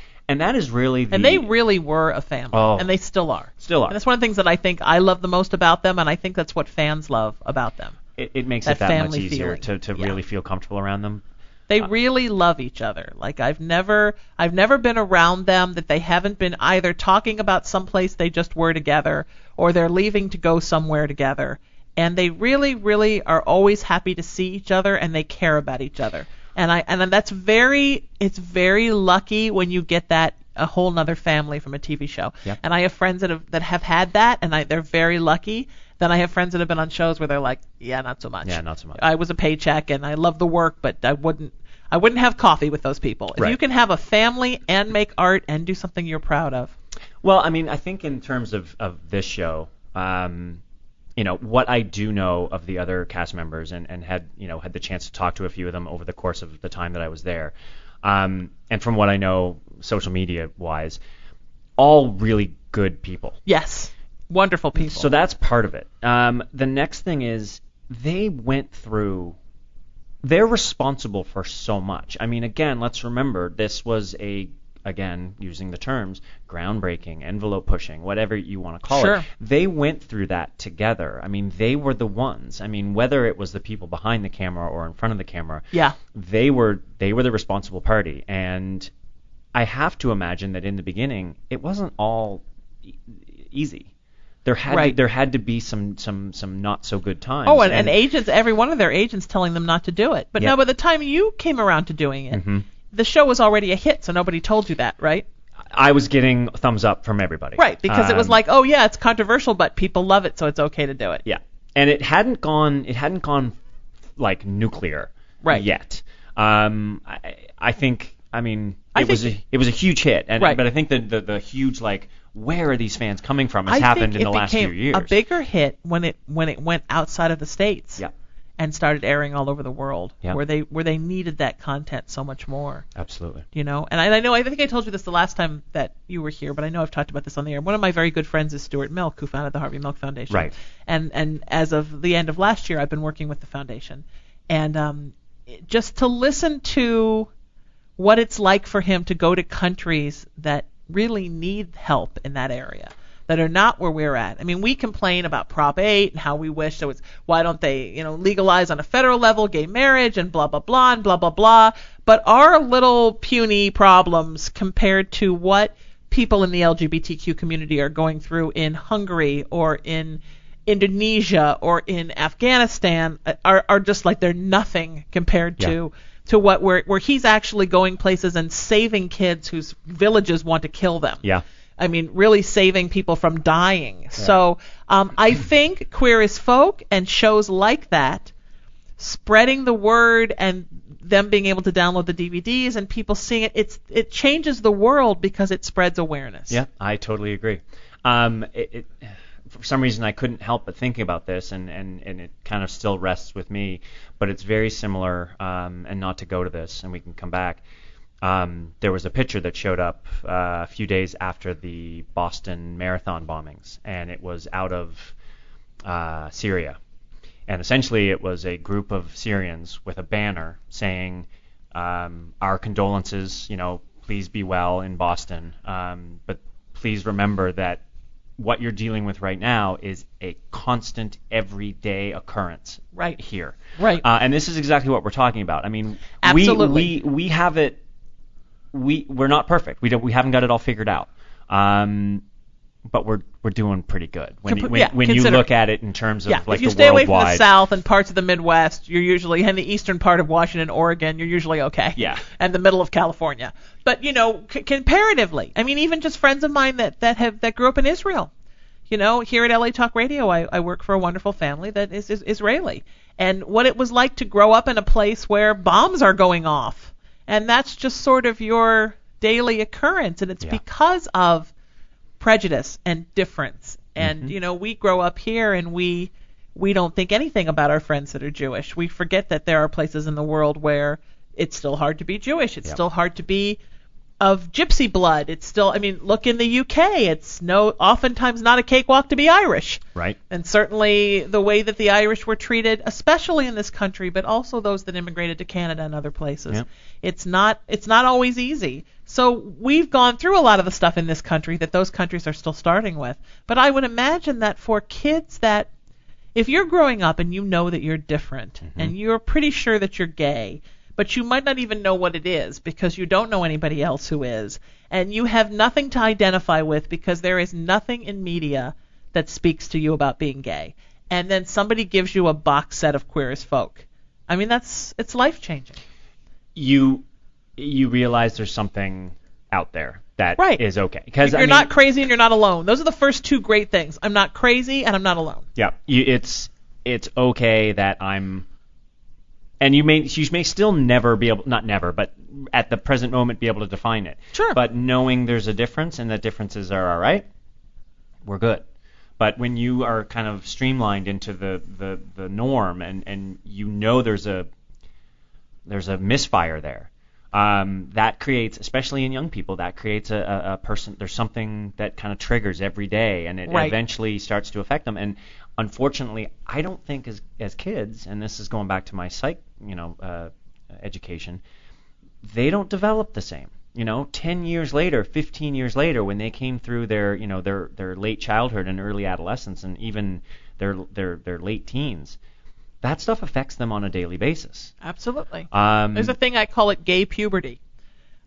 [SPEAKER 5] is really
[SPEAKER 4] And they really were a family.
[SPEAKER 5] Oh,
[SPEAKER 4] and they still are.
[SPEAKER 5] Still are.
[SPEAKER 4] And that's one of the things that I think I love the most about them, and I think that's what fans love about them.
[SPEAKER 5] It makes
[SPEAKER 4] that
[SPEAKER 5] it that much
[SPEAKER 4] family
[SPEAKER 5] easier
[SPEAKER 4] feeling.
[SPEAKER 5] to really feel comfortable around them.
[SPEAKER 4] They really love each other. Like, I've never been around them that they haven't been either talking about someplace they just were together, or they're leaving to go somewhere together. And they really, really are always happy to see each other, and they care about each other. And it's very lucky when you get that, a whole nother family from a TV show.
[SPEAKER 5] Yep.
[SPEAKER 4] And I have friends that have had that, and they're very lucky. Then I have friends that have been on shows where they're like, yeah, not so much.
[SPEAKER 5] Yeah, not so much.
[SPEAKER 4] I was a paycheck, and I love the work, but I wouldn't have coffee with those people. If
[SPEAKER 5] Right.
[SPEAKER 4] you can have a family and make art and do something you're proud of.
[SPEAKER 5] Well, I mean, I think in terms of this show, what I do know of the other cast members and had the chance to talk to a few of them over the course of the time that I was there, and from what I know social media wise, all really good people.
[SPEAKER 4] Yes. Wonderful people.
[SPEAKER 5] So that's part of it. The next thing is they're responsible for so much. I mean, again, let's remember, this was again, using the terms, groundbreaking, envelope pushing, whatever you want to call it. They went through that together. I mean, they were the ones. I mean, whether it was the people behind the camera or in front of the camera, they were the responsible party. And I have to imagine that in the beginning, it wasn't all easy. There had to be some not so good times.
[SPEAKER 4] Oh, and agents, every one of their agents telling them not to do it. But
[SPEAKER 5] Yep.
[SPEAKER 4] no, by the time you came around to doing it,
[SPEAKER 5] Mm-hmm.
[SPEAKER 4] the show was already a hit, so nobody told you that, right?
[SPEAKER 5] I was getting thumbs up from everybody.
[SPEAKER 4] Right, because it was like, oh yeah, it's controversial, but people love it, so it's okay to do it.
[SPEAKER 5] Yeah, and it hadn't gone like nuclear yet. I think. I mean, it was a huge hit, but I think the huge, like, where are these fans coming from has happened in the last few years.
[SPEAKER 4] A bigger hit when it went outside of the States.
[SPEAKER 5] Yeah.
[SPEAKER 4] And started airing all over the world,
[SPEAKER 5] Yeah.
[SPEAKER 4] where they needed that content so much more.
[SPEAKER 5] Absolutely.
[SPEAKER 4] And I think I told you this the last time that you were here, but I know I've talked about this on the air. One of my very good friends is Stuart Milk, who founded the Harvey Milk Foundation.
[SPEAKER 5] Right.
[SPEAKER 4] And as of the end of last year, I've been working with the foundation, and just to listen to what it's like for him to go to countries that really need help in that area, that are not where we're at. I mean, we complain about Prop 8 and how we wish there was, why don't they, legalize on a federal level gay marriage and blah, blah, blah, and blah, blah, blah. But our little puny problems compared to what people in the LGBTQ community are going through in Hungary or in Indonesia or in Afghanistan are just like they're nothing compared to what where he's actually going places and saving kids whose villages want to kill them.
[SPEAKER 5] Yeah.
[SPEAKER 4] I mean, really saving people from dying. Yeah. So I think Queer as Folk and shows like that, spreading the word and them being able to download the DVDs and people seeing it changes the world because it spreads awareness.
[SPEAKER 5] Yeah, I totally agree. For some reason, I couldn't help but thinking about this, and it kind of still rests with me, but it's very similar, and not to go to this, and we can come back. There was a picture that showed up a few days after the Boston Marathon bombings, and it was out of Syria. And essentially it was a group of Syrians with a banner saying, our condolences, please be well in Boston, but please remember that what you're dealing with right now is a constant, everyday occurrence
[SPEAKER 4] right
[SPEAKER 5] here.
[SPEAKER 4] Right.
[SPEAKER 5] And this is exactly what we're talking about. I mean,
[SPEAKER 4] absolutely.
[SPEAKER 5] we have it. We're not perfect. We haven't got it all figured out. But we're doing pretty good when you look at it in terms of like the worldwide.
[SPEAKER 4] If you stay away from the South and parts of the Midwest, you're usually, and the eastern part of Washington, Oregon, you're usually okay.
[SPEAKER 5] Yeah.
[SPEAKER 4] And the middle of California. But comparatively, I mean, even just friends of mine that grew up in Israel. Here at LA Talk Radio, I work for a wonderful family that is Israeli, and what it was like to grow up in a place where bombs are going off, and that's just sort of your daily occurrence, and it's because of prejudice and difference. And we grow up here and we don't think anything about our friends that are Jewish. We forget that there are places in the world where it's still hard to be Jewish. It's still hard to be of gypsy blood. It's still, look in the UK. It's oftentimes not a cakewalk to be Irish.
[SPEAKER 5] Right. And
[SPEAKER 4] certainly the way that the Irish were treated, especially in this country, but also those that immigrated to Canada and other places.
[SPEAKER 5] Yep. It's
[SPEAKER 4] not always easy. So we've gone through a lot of the stuff in this country that those countries are still starting with. But I would imagine that for kids that, if you're growing up and you know that you're different and you're pretty sure that you're gay, but you might not even know what it is because you don't know anybody else who is, and you have nothing to identify with because there is nothing in media that speaks to you about being gay, and then somebody gives you a box set of Queer as Folk. It's life-changing.
[SPEAKER 5] You realize there's something out there that is okay.
[SPEAKER 4] Because you're not crazy and you're not alone. Those are the first two great things. I'm not crazy and I'm not alone.
[SPEAKER 5] Yeah, it's okay that I'm. And you may still never be able, not never, but at the present moment be able to define it.
[SPEAKER 4] Sure.
[SPEAKER 5] But knowing there's a difference and that differences are all right, we're good. But when you are kind of streamlined into the norm and there's a misfire there, that creates, especially in young people, that creates a person. There's something that kind of triggers every day, and it eventually starts to affect them. And unfortunately, I don't think as kids, and this is going back to my psych, education, they don't develop the same. 10 years later, 15 years later, when they came through their late childhood and early adolescence, and even their late teens, that stuff affects them on a daily basis.
[SPEAKER 4] Absolutely. There's a thing, I call it gay puberty.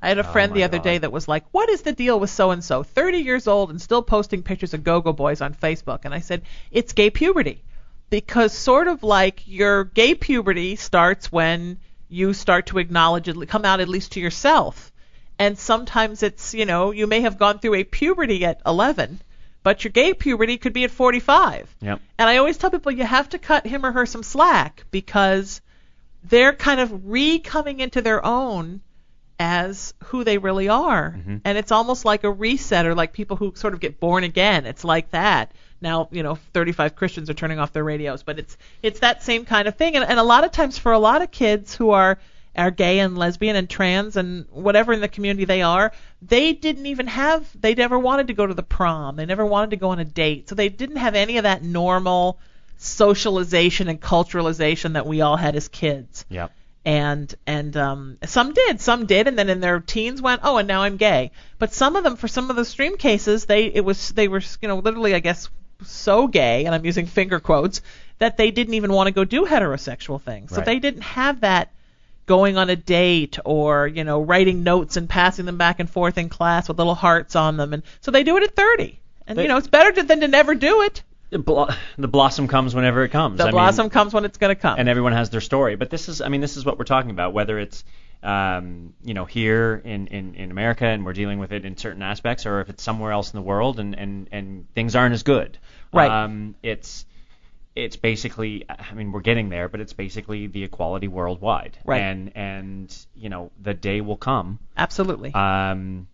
[SPEAKER 4] I had a friend the other day that was like, what is the deal with so-and-so, 30 years old and still posting pictures of go-go boys on Facebook? And I said, it's gay puberty. Because sort of like your gay puberty starts when you start to acknowledge it, come out at least to yourself. And sometimes it's, you may have gone through a puberty at 11, but your gay puberty could be at 45.
[SPEAKER 5] Yep.
[SPEAKER 4] And I always tell people you have to cut him or her some slack because they're kind of coming into their own as who they really are. Mm-hmm. And it's almost like a reset, or like people who sort of get born again. It's like that. Now, 35 Christians are turning off their radios, but it's that same kind of thing. And a lot of times for a lot of kids who are gay and lesbian and trans and whatever in the community they are, they never wanted to go to the prom. They never wanted to go on a date. So they didn't have any of that normal socialization and culturalization that we all had as kids.
[SPEAKER 5] Yep.
[SPEAKER 4] And some did, and then in their teens went, oh, and now I'm gay. But some of them, for some of the extreme cases, they were literally, I guess, so gay, and I'm using finger quotes, that they didn't even want to go do heterosexual things. So they didn't have that going on a date or, writing notes and passing them back and forth in class with little hearts on them. And so they do it at 30. And, it's better than to never do it.
[SPEAKER 5] The blossom comes whenever it comes.
[SPEAKER 4] The blossom comes when it's going to come.
[SPEAKER 5] And everyone has their story. But this is what we're talking about, whether it's, here in America and we're dealing with it in certain aspects, or if it's somewhere else in the world and things aren't as good.
[SPEAKER 4] Right.
[SPEAKER 5] It's basically, we're getting there, but it's basically the equality worldwide.
[SPEAKER 4] Right.
[SPEAKER 5] And the day will come.
[SPEAKER 4] Absolutely.
[SPEAKER 5] I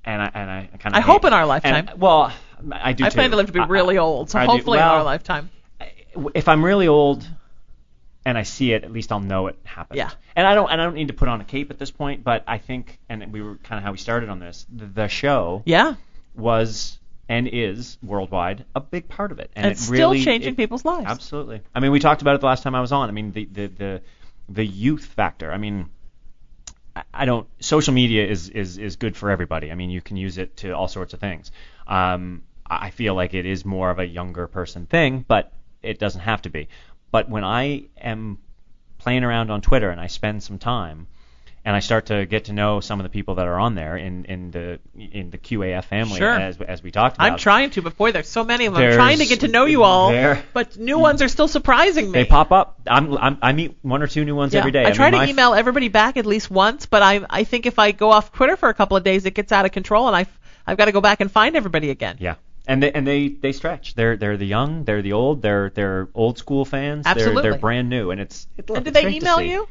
[SPEAKER 4] hope in our lifetime.
[SPEAKER 5] I do too.
[SPEAKER 4] I plan to live to be really old, so hopefully in our lifetime.
[SPEAKER 5] If I'm really old and I see it, at least I'll know it happened.
[SPEAKER 4] Yeah.
[SPEAKER 5] And I don't need to put on a cape at this point, but I think, and we were kind of how we started on this, the show was and is worldwide a big part of it. And
[SPEAKER 4] it's still changing people's lives.
[SPEAKER 5] Absolutely. We talked about it the last time I was on. The youth factor. Social media is good for everybody. You can use it to all sorts of things. I feel like it is more of a younger person thing, but it doesn't have to be. But when I am playing around on Twitter and I spend some time and I start to get to know some of the people that are on there in the QAF family,
[SPEAKER 4] sure.
[SPEAKER 5] as we talked about.
[SPEAKER 4] I'm trying to, but boy, there's so many of them. I'm trying to get to know you all, but new ones are still surprising me.
[SPEAKER 5] They pop up. I meet one or two new ones every day.
[SPEAKER 4] I try to email everybody back at least once, but I think if I go off Twitter for a couple of days, it gets out of control, and I've got to go back and find everybody again.
[SPEAKER 5] Yeah. And they stretch. They're the young, they're the old, they're old school fans.
[SPEAKER 4] Absolutely.
[SPEAKER 5] They're brand new, and it's
[SPEAKER 4] and did they email you?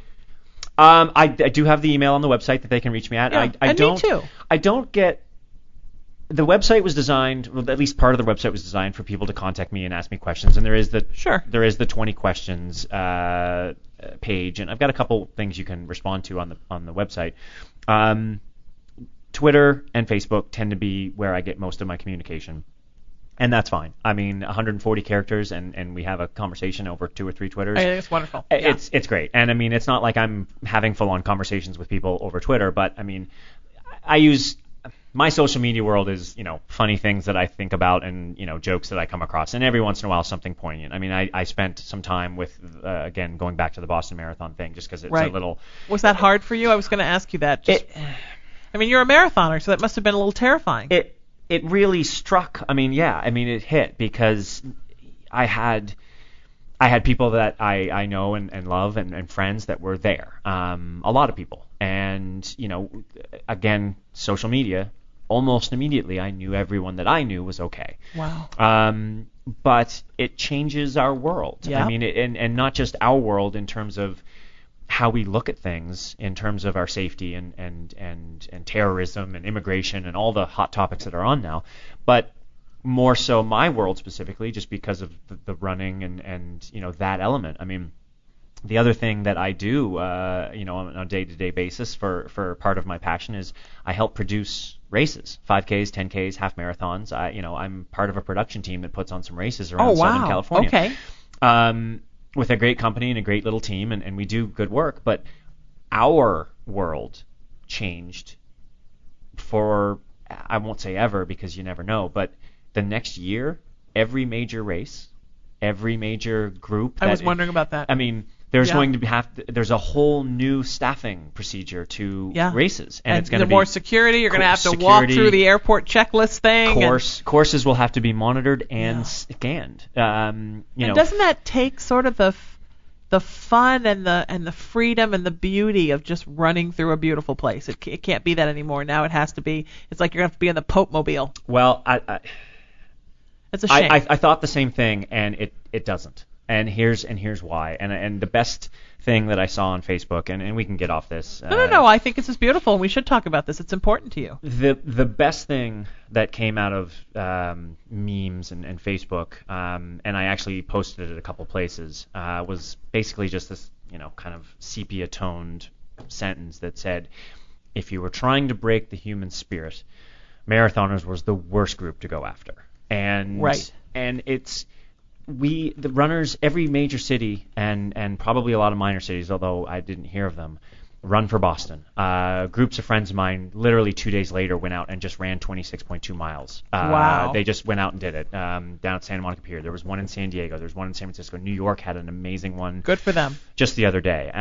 [SPEAKER 5] I do have the email on the website that they can reach me at.
[SPEAKER 4] Yeah,
[SPEAKER 5] I don't.
[SPEAKER 4] Me too.
[SPEAKER 5] I don't get. The website was designed. Well, at least part of the website was designed for people to contact me and ask me questions. And there is the 20 questions page, and I've got a couple things you can respond to on the website. Twitter and Facebook tend to be where I get most of my communication. And that's fine. 140 characters, and we have a conversation over 2 or 3 Twitters.
[SPEAKER 4] I think it's wonderful.
[SPEAKER 5] It's great. And, it's not like I'm having full-on conversations with people over Twitter, but, I use my social media world is, funny things that I think about and, jokes that I come across. And every once in a while, something poignant. I spent some time with, again, going back to the Boston Marathon thing just because it's a little...
[SPEAKER 4] Was that hard for you? I was going to ask you that. You're a marathoner, so that must have been a little terrifying.
[SPEAKER 5] It really struck. It hit because I had people that I know and love and friends that were there. A lot of people. And, again, social media, almost immediately I knew everyone that I knew was okay.
[SPEAKER 4] Wow.
[SPEAKER 5] But it changes our world.
[SPEAKER 4] Yeah.
[SPEAKER 5] And not just our world in terms of how we look at things in terms of our safety and terrorism and immigration and all the hot topics that are on now, but more so my world specifically just because of the running and that element. The other thing that I do on a day-to-day basis for part of my passion is I help produce races, 5Ks, 10Ks, half marathons. I'm part of a production team that puts on some races around Southern California.
[SPEAKER 4] Okay.
[SPEAKER 5] With a great company and a great little team, and we do good work, but our world changed for, I won't say ever because you never know, but the next year, every major race, every major group.
[SPEAKER 4] I was wondering about that.
[SPEAKER 5] There's going to be there's a whole new staffing procedure to races, and it's going to be
[SPEAKER 4] more security. You're going to have to walk through the airport checklist thing.
[SPEAKER 5] Courses will have to be monitored and scanned. And
[SPEAKER 4] doesn't that take sort of the fun and the freedom and the beauty of just running through a beautiful place? It can't be that anymore. Now it has to be. It's like you're going to have to be in the Pope Mobile.
[SPEAKER 5] Well,
[SPEAKER 4] it's a shame.
[SPEAKER 5] I thought the same thing, and it doesn't. And here's why. And the best thing that I saw on Facebook, and we can get off this.
[SPEAKER 4] No. I think this is beautiful, and we should talk about this. It's important to you.
[SPEAKER 5] The best thing that came out of memes and Facebook, and I actually posted it a couple places, was basically just this, kind of sepia-toned sentence that said, if you were trying to break the human spirit, marathoners was the worst group to go after. And it's... the runners, every major city and probably a lot of minor cities, although I didn't hear of them, run for Boston. Groups of friends of mine literally 2 days later went out and just ran 26.2 miles.
[SPEAKER 4] Wow.
[SPEAKER 5] They just went out and did it down at Santa Monica Pier. There was one in San Diego. There was one in San Francisco. New York had an amazing one.
[SPEAKER 4] Good for them.
[SPEAKER 5] Just the other day.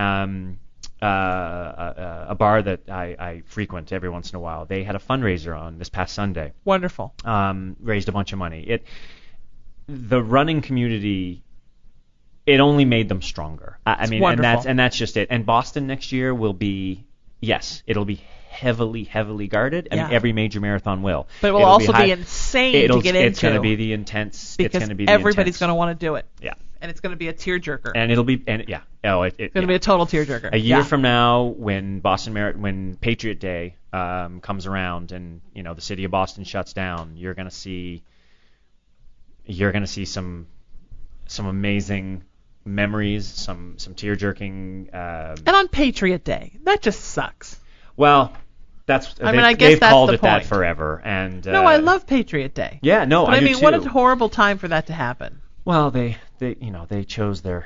[SPEAKER 5] a bar that I frequent every once in a while. They had a fundraiser on this past Sunday.
[SPEAKER 4] Wonderful.
[SPEAKER 5] Raised a bunch of money. The running community, it only made them stronger. I mean,
[SPEAKER 4] wonderful.
[SPEAKER 5] and that's just it. And Boston next year will be, yes, it'll be heavily guarded. I mean, every major marathon will.
[SPEAKER 4] But it will also be insane to get into.
[SPEAKER 5] It's going to be the intense.
[SPEAKER 4] Because everybody's going to want to do it.
[SPEAKER 5] Yeah.
[SPEAKER 4] And it's going to be a tearjerker.
[SPEAKER 5] And it'll be, it's
[SPEAKER 4] going to be a total tearjerker.
[SPEAKER 5] A year from now, when when Patriot Day comes around, and the city of Boston shuts down, you're going to see some amazing memories, some tear-jerking.
[SPEAKER 4] And on Patriot Day, that just sucks.
[SPEAKER 5] Well, I guess they've
[SPEAKER 4] that's
[SPEAKER 5] called
[SPEAKER 4] the
[SPEAKER 5] it
[SPEAKER 4] point.
[SPEAKER 5] that forever. And
[SPEAKER 4] no, I love Patriot Day.
[SPEAKER 5] Yeah, no,
[SPEAKER 4] but
[SPEAKER 5] I do
[SPEAKER 4] mean,
[SPEAKER 5] too.
[SPEAKER 4] what a horrible time for that to happen.
[SPEAKER 5] Well, they chose their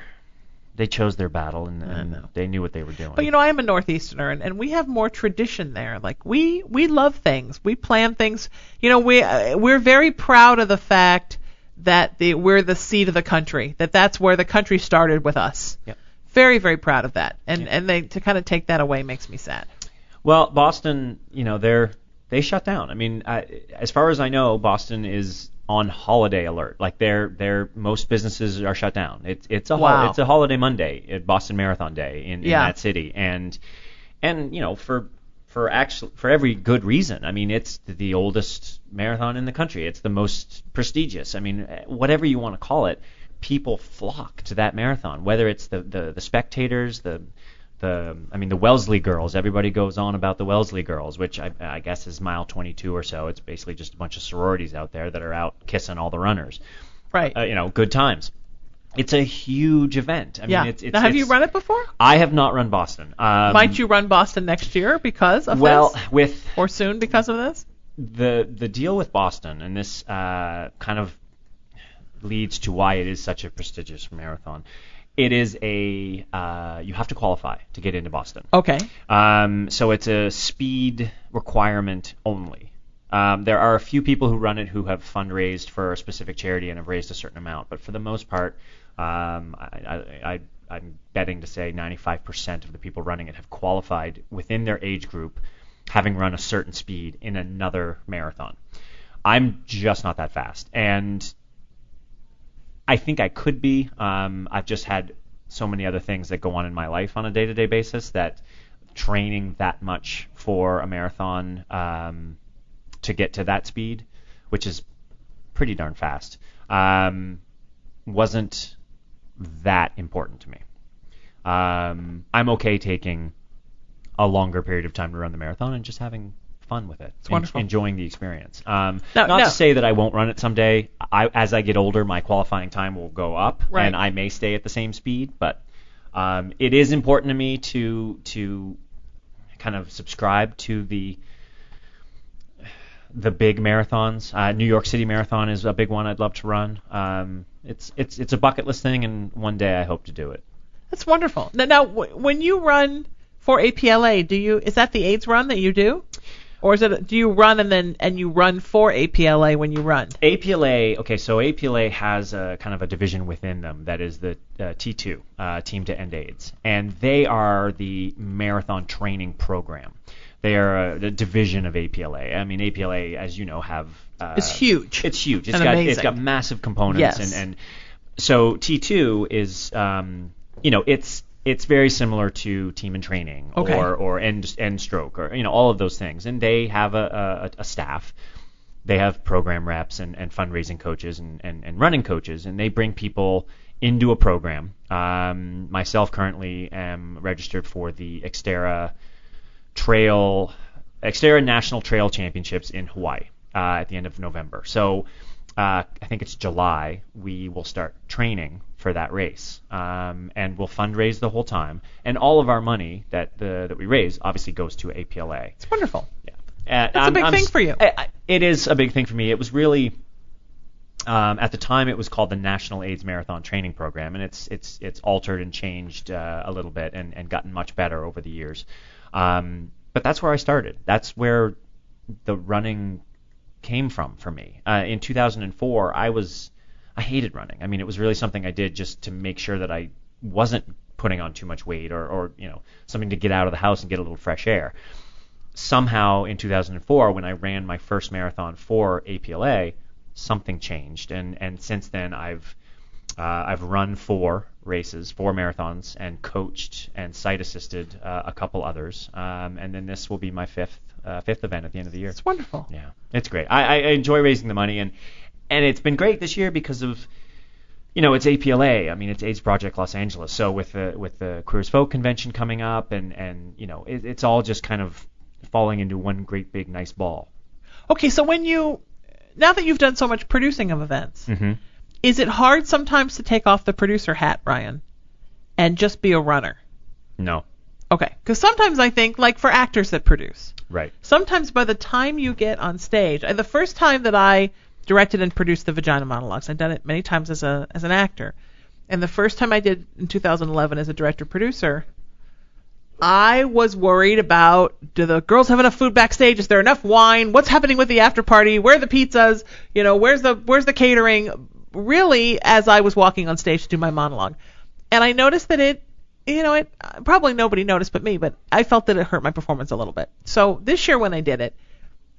[SPEAKER 5] battle, and they knew what they were doing.
[SPEAKER 4] But I am a Northeasterner, and we have more tradition there. Like we love things, we plan things. We're very proud of the fact that we're the seat of the country. That's where the country started with us.
[SPEAKER 5] Yep.
[SPEAKER 4] Very, very proud of that. And they to kind of take that away makes me sad.
[SPEAKER 5] Well, Boston, they shut down. I mean, as far as I know, Boston is on holiday alert. Like most businesses are shut down. It's a holiday Monday, Boston Marathon Day in that city, and for every good reason. I mean, it's the oldest marathon in the country. It's the most prestigious. I mean, whatever you want to call it, people flock to that marathon. Whether it's the spectators, the Wellesley girls. Everybody goes on about the Wellesley girls, which I guess is mile 22 or so. It's basically just a bunch of sororities out there that are out kissing all the runners.
[SPEAKER 4] Right.
[SPEAKER 5] Good times. It's a huge event. I mean,
[SPEAKER 4] now, have you run it before?
[SPEAKER 5] I have not run Boston.
[SPEAKER 4] Might you run Boston next year because of this? Or soon because of this?
[SPEAKER 5] The deal with Boston, and this kind of leads to why it is such a prestigious marathon. It is you have to qualify to get into Boston.
[SPEAKER 4] Okay.
[SPEAKER 5] So it's a speed requirement only. There are a few people who run it who have fundraised for a specific charity and have raised a certain amount, but for the most part, I'm betting to say 95% of the people running it have qualified within their age group, having run a certain speed in another marathon. I'm just not that fast, and I think I could be. I've just had so many other things that go on in my life on a day-to-day basis that training that much for a marathon to get to that speed, which is pretty darn fast, wasn't that important to me. I'm okay taking a longer period of time to run the marathon and just having fun with it.
[SPEAKER 4] It's wonderful.
[SPEAKER 5] Enjoying the experience. Not to say that I won't run it someday. As I get older, my qualifying time will go up,
[SPEAKER 4] right,
[SPEAKER 5] and I may stay at the same speed. But it is important to me to kind of subscribe to the big marathons. New York City Marathon is a big one I'd love to run. It's a bucket list thing, and one day I hope to do it.
[SPEAKER 4] That's wonderful. Now, when you run for APLA, is that the AIDS run that you do? Or do you run and you run for APLA when you run?
[SPEAKER 5] APLA, okay, so APLA has a kind of a division within them that is the T2, Team to End AIDS. And they are the marathon training program. They are a division of APLA. I mean, APLA, as you know,
[SPEAKER 4] it's huge.
[SPEAKER 5] It's huge.
[SPEAKER 4] It's
[SPEAKER 5] it's got massive components.
[SPEAKER 4] Yes.
[SPEAKER 5] And so T2 is, it's very similar to Team in Training,
[SPEAKER 4] okay,
[SPEAKER 5] or End Stroke, or all of those things. And they have a staff. They have program reps and fundraising coaches and running coaches, and they bring people into a program. Myself currently am registered for the Xterra National Trail Championships in Hawaii at the end of November. So I think it's July we will start training for that race, and we'll fundraise the whole time, and all of our money that we raise obviously goes to APLA.
[SPEAKER 4] It's wonderful.
[SPEAKER 5] Yeah,
[SPEAKER 4] that's a big thing for you.
[SPEAKER 5] It is a big thing for me. It was really at the time it was called the National AIDS Marathon Training Program, and it's altered and changed a little bit and gotten much better over the years. But that's where I started. That's where the running came from for me. In 2004, I hated running. I mean, it was really something I did just to make sure that I wasn't putting on too much weight or something to get out of the house and get a little fresh air. Somehow in 2004, when I ran my first marathon for APLA, something changed, and since then I've run 4 races, 4 marathons, and coached and site assisted a couple others, and then this will be my fifth event at the end of the year.
[SPEAKER 4] It's wonderful.
[SPEAKER 5] Yeah, it's great. I enjoy raising the money, and it's been great this year because of it's APLA. I mean, it's AIDS Project Los Angeles. So with the Queer as Folk convention coming up, and it's all just kind of falling into one great big nice ball.
[SPEAKER 4] Okay, so now that you've done so much producing of events,
[SPEAKER 5] mm-hmm.
[SPEAKER 4] is it hard sometimes to take off the producer hat, Ryan, and just be a runner?
[SPEAKER 5] No.
[SPEAKER 4] Okay, because sometimes I think, like for actors that produce,
[SPEAKER 5] right.
[SPEAKER 4] Sometimes by the time you get on stage, the first time that I directed and produced the Vagina Monologues, I've done it many times as an actor, and the first time I did in 2011 as a director-producer, I was worried about, do the girls have enough food backstage? Is there enough wine? What's happening with the after party? Where are the pizzas? Where's the catering? Really, as I was walking on stage to do my monologue. And I noticed that it probably nobody noticed but me, but I felt that it hurt my performance a little bit. So this year when I did it,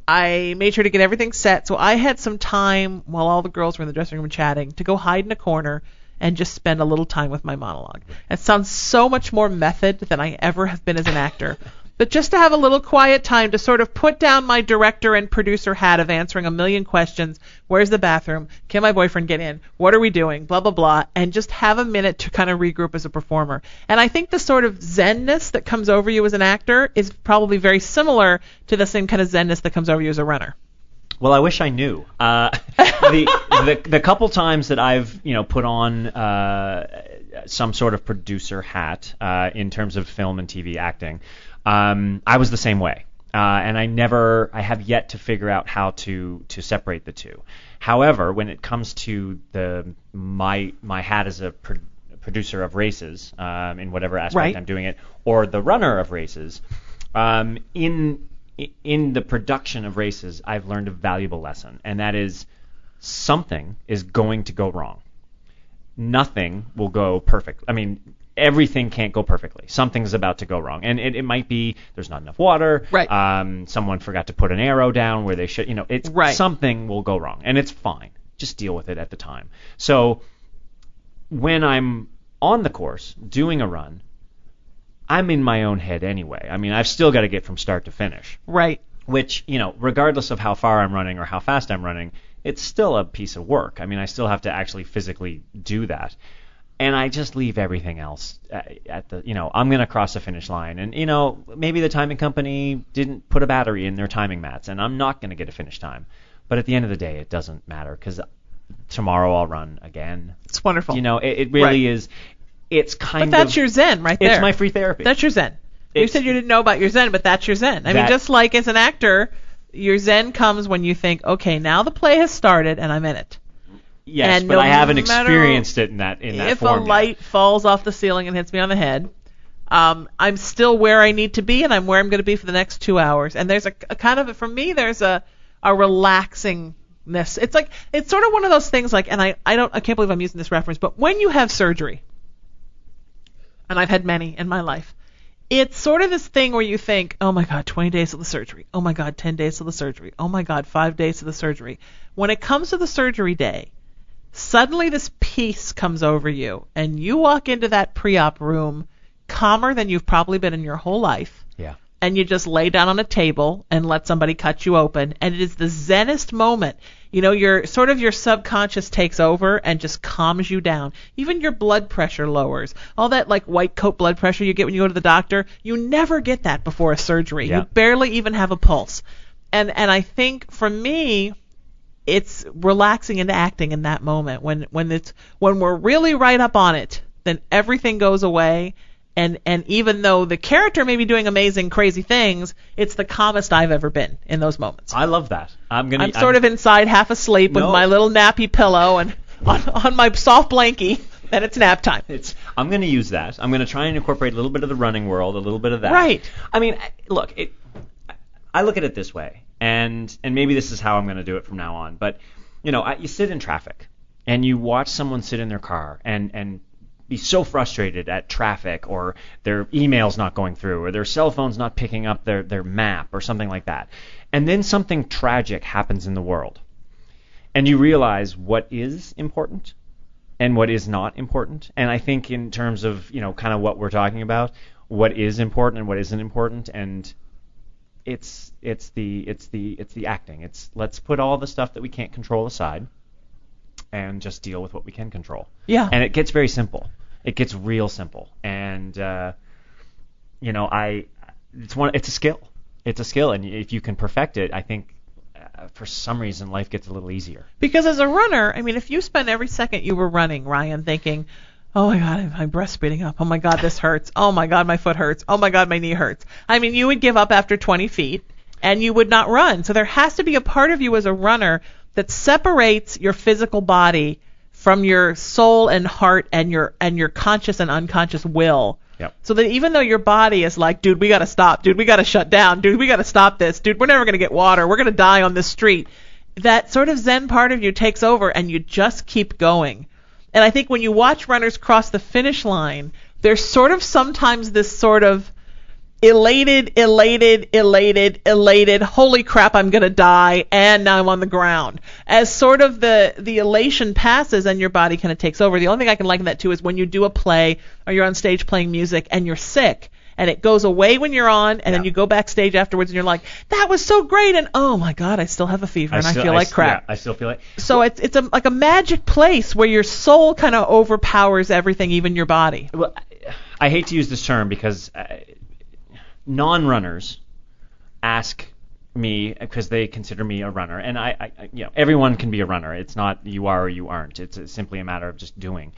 [SPEAKER 4] I made sure to get everything set. So I had some time while all the girls were in the dressing room chatting to go hide in a corner and just spend a little time with my monologue. It sounds so much more method than I ever have been as an actor. But just to have a little quiet time to sort of put down my director and producer hat of answering a million questions. Where's the bathroom? Can my boyfriend get in? What are we doing? Blah, blah, blah. And just have a minute to kind of regroup as a performer. And I think the sort of zenness that comes over you as an actor is probably very similar to the same kind of zenness that comes over you as a runner.
[SPEAKER 5] Well, I wish I knew. The couple times that I've put on some sort of producer hat in terms of film and TV acting, I was the same way, and I have yet to figure out how to separate the two. However, when it comes to my hat as a producer of races, in whatever aspect
[SPEAKER 4] right.
[SPEAKER 5] I'm doing it, or the runner of races, in the production of races, I've learned a valuable lesson, and that is something is going to go wrong. Nothing will go perfect. I mean, everything can't go perfectly. Something's about to go wrong, and it might be there's not enough water.
[SPEAKER 4] Right.
[SPEAKER 5] Someone forgot to put an arrow down where they should. It's
[SPEAKER 4] right.
[SPEAKER 5] Something will go wrong, and it's fine. Just deal with it at the time. So when I'm on the course doing a run, I'm in my own head anyway. I mean, I've still got to get from start to finish.
[SPEAKER 4] Right.
[SPEAKER 5] Which, regardless of how far I'm running or how fast I'm running, it's still a piece of work. I mean, I still have to actually physically do that. And I just leave everything else at the, I'm going to cross the finish line. And, maybe the timing company didn't put a battery in their timing mats, and I'm not going to get a finish time. But at the end of the day, it doesn't matter because tomorrow I'll run again.
[SPEAKER 4] It's wonderful.
[SPEAKER 5] It really is. It's kind of...
[SPEAKER 4] But that's your zen right there.
[SPEAKER 5] It's my free therapy.
[SPEAKER 4] That's your zen. You said you didn't know about your zen, but that's your zen. I mean, just like as an actor, your zen comes when you think, okay, now the play has started and I'm in it.
[SPEAKER 5] Yes,
[SPEAKER 4] and
[SPEAKER 5] but I haven't experienced it in that
[SPEAKER 4] if
[SPEAKER 5] form
[SPEAKER 4] a light falls off the ceiling and hits me on the head, I'm still where I need to be, and I'm where I'm going to be for the next 2 hours. And there's a kind of, for me, there's a relaxingness. It's sort of one of those things like, and I can't believe I'm using this reference, but when you have surgery, and I've had many in my life, it's sort of this thing where you think, oh my God, 20 days of the surgery. Oh my God, 10 days of the surgery. Oh my God, 5 days of the surgery. When it comes to the surgery day, suddenly this peace comes over you, and you walk into that pre-op room calmer than you've probably been in your whole life.
[SPEAKER 5] Yeah.
[SPEAKER 4] And you just lay down on a table and let somebody cut you open, and it is the zenest moment. Your subconscious takes over and just calms you down. Even your blood pressure lowers. All that like white coat blood pressure you get when you go to the doctor, you never get that before a surgery.
[SPEAKER 5] Yeah.
[SPEAKER 4] You barely even have a pulse. And I think for me, it's relaxing into acting in that moment when we're really right up on it, then everything goes away. And even though the character may be doing amazing, crazy things, it's the calmest I've ever been in those moments.
[SPEAKER 5] I love that. I'm
[SPEAKER 4] sort of inside, half asleep with my little nappy pillow and on my soft blankie, and it's nap time.
[SPEAKER 5] I'm going to use that. I'm going to try and incorporate a little bit of the running world, a little bit of that.
[SPEAKER 4] Right.
[SPEAKER 5] I mean, look, I look at it this way, and maybe this is how I'm going to do it from now on. But you sit in traffic, and you watch someone sit in their car and be so frustrated at traffic, or their email's not going through, or their cell phone's not picking up their map, or something like that. And then something tragic happens in the world. And you realize what is important and what is not important. And I think in terms of, kind of what we're talking about, what is important and what isn't important, and it's the acting. Let's put all the stuff that we can't control aside and just deal with what we can control.
[SPEAKER 4] Yeah.
[SPEAKER 5] And it gets very simple. It gets real simple. And it's a skill. It's a skill, and if you can perfect it, I think for some reason life gets a little easier.
[SPEAKER 4] Because as a runner, I mean, if you spend every second you were running, Ryan, thinking, oh my God, my breath's speeding up. Oh my God, this hurts. Oh my God, my foot hurts. Oh my God, my knee hurts. I mean, you would give up after 20 feet and you would not run. So there has to be a part of you as a runner that separates your physical body from your soul and heart and your conscious and unconscious will.
[SPEAKER 5] Yep.
[SPEAKER 4] So that even though your body is like, dude, we got to stop. Dude, we got to shut down. Dude, we got to stop this. Dude, we're never going to get water. We're going to die on this street. That sort of Zen part of you takes over and you just keep going. And I think when you watch runners cross the finish line, there's sort of sometimes this sort of elated, holy crap, I'm going to die, and now I'm on the ground. As sort of the elation passes and your body kind of takes over. The only thing I can liken that to is when you do a play or you're on stage playing music and you're sick, and it goes away when you're on, and then you go backstage afterwards and you're like, that was so great, and oh my God, I still have a fever and I feel like crap.
[SPEAKER 5] Yeah, I still feel like.
[SPEAKER 4] So it's like a magic place where your soul kind of overpowers everything, even your body.
[SPEAKER 5] Well, I hate to use this term because non-runners ask me because they consider me a runner, and I everyone can be a runner. It's not you are or you aren't. It's simply a matter of just doing.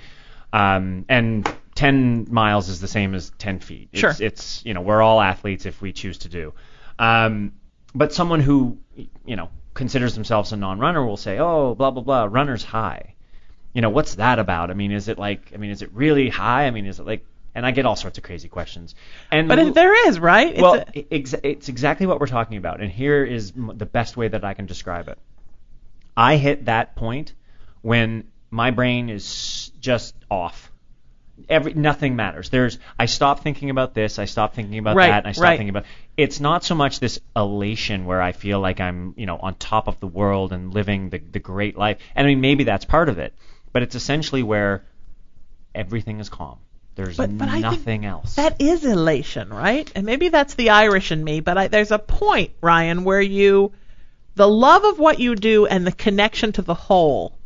[SPEAKER 5] And 10 miles is the same as 10 feet.
[SPEAKER 4] Sure.
[SPEAKER 5] It's we're all athletes if we choose to do. But someone who considers themselves a non-runner will say, oh, blah blah blah, runner's high. What's that about? I mean, is it really high? I mean, is it like? And I get all sorts of crazy questions.
[SPEAKER 4] But there is, right?
[SPEAKER 5] It's exactly what we're talking about. And here is the best way that I can describe it. I hit that point when my brain is just off. Nothing matters. I stop thinking about this. I stop thinking about that. And I stop thinking about. It's not so much this elation where I feel like I'm, on top of the world and living the great life. And I mean, maybe that's part of it. But it's essentially where everything is calm. There's nothing else.
[SPEAKER 4] That is elation, right? And maybe that's the Irish in me, but there's a point, Ryan, where the love of what you do and the connection to the whole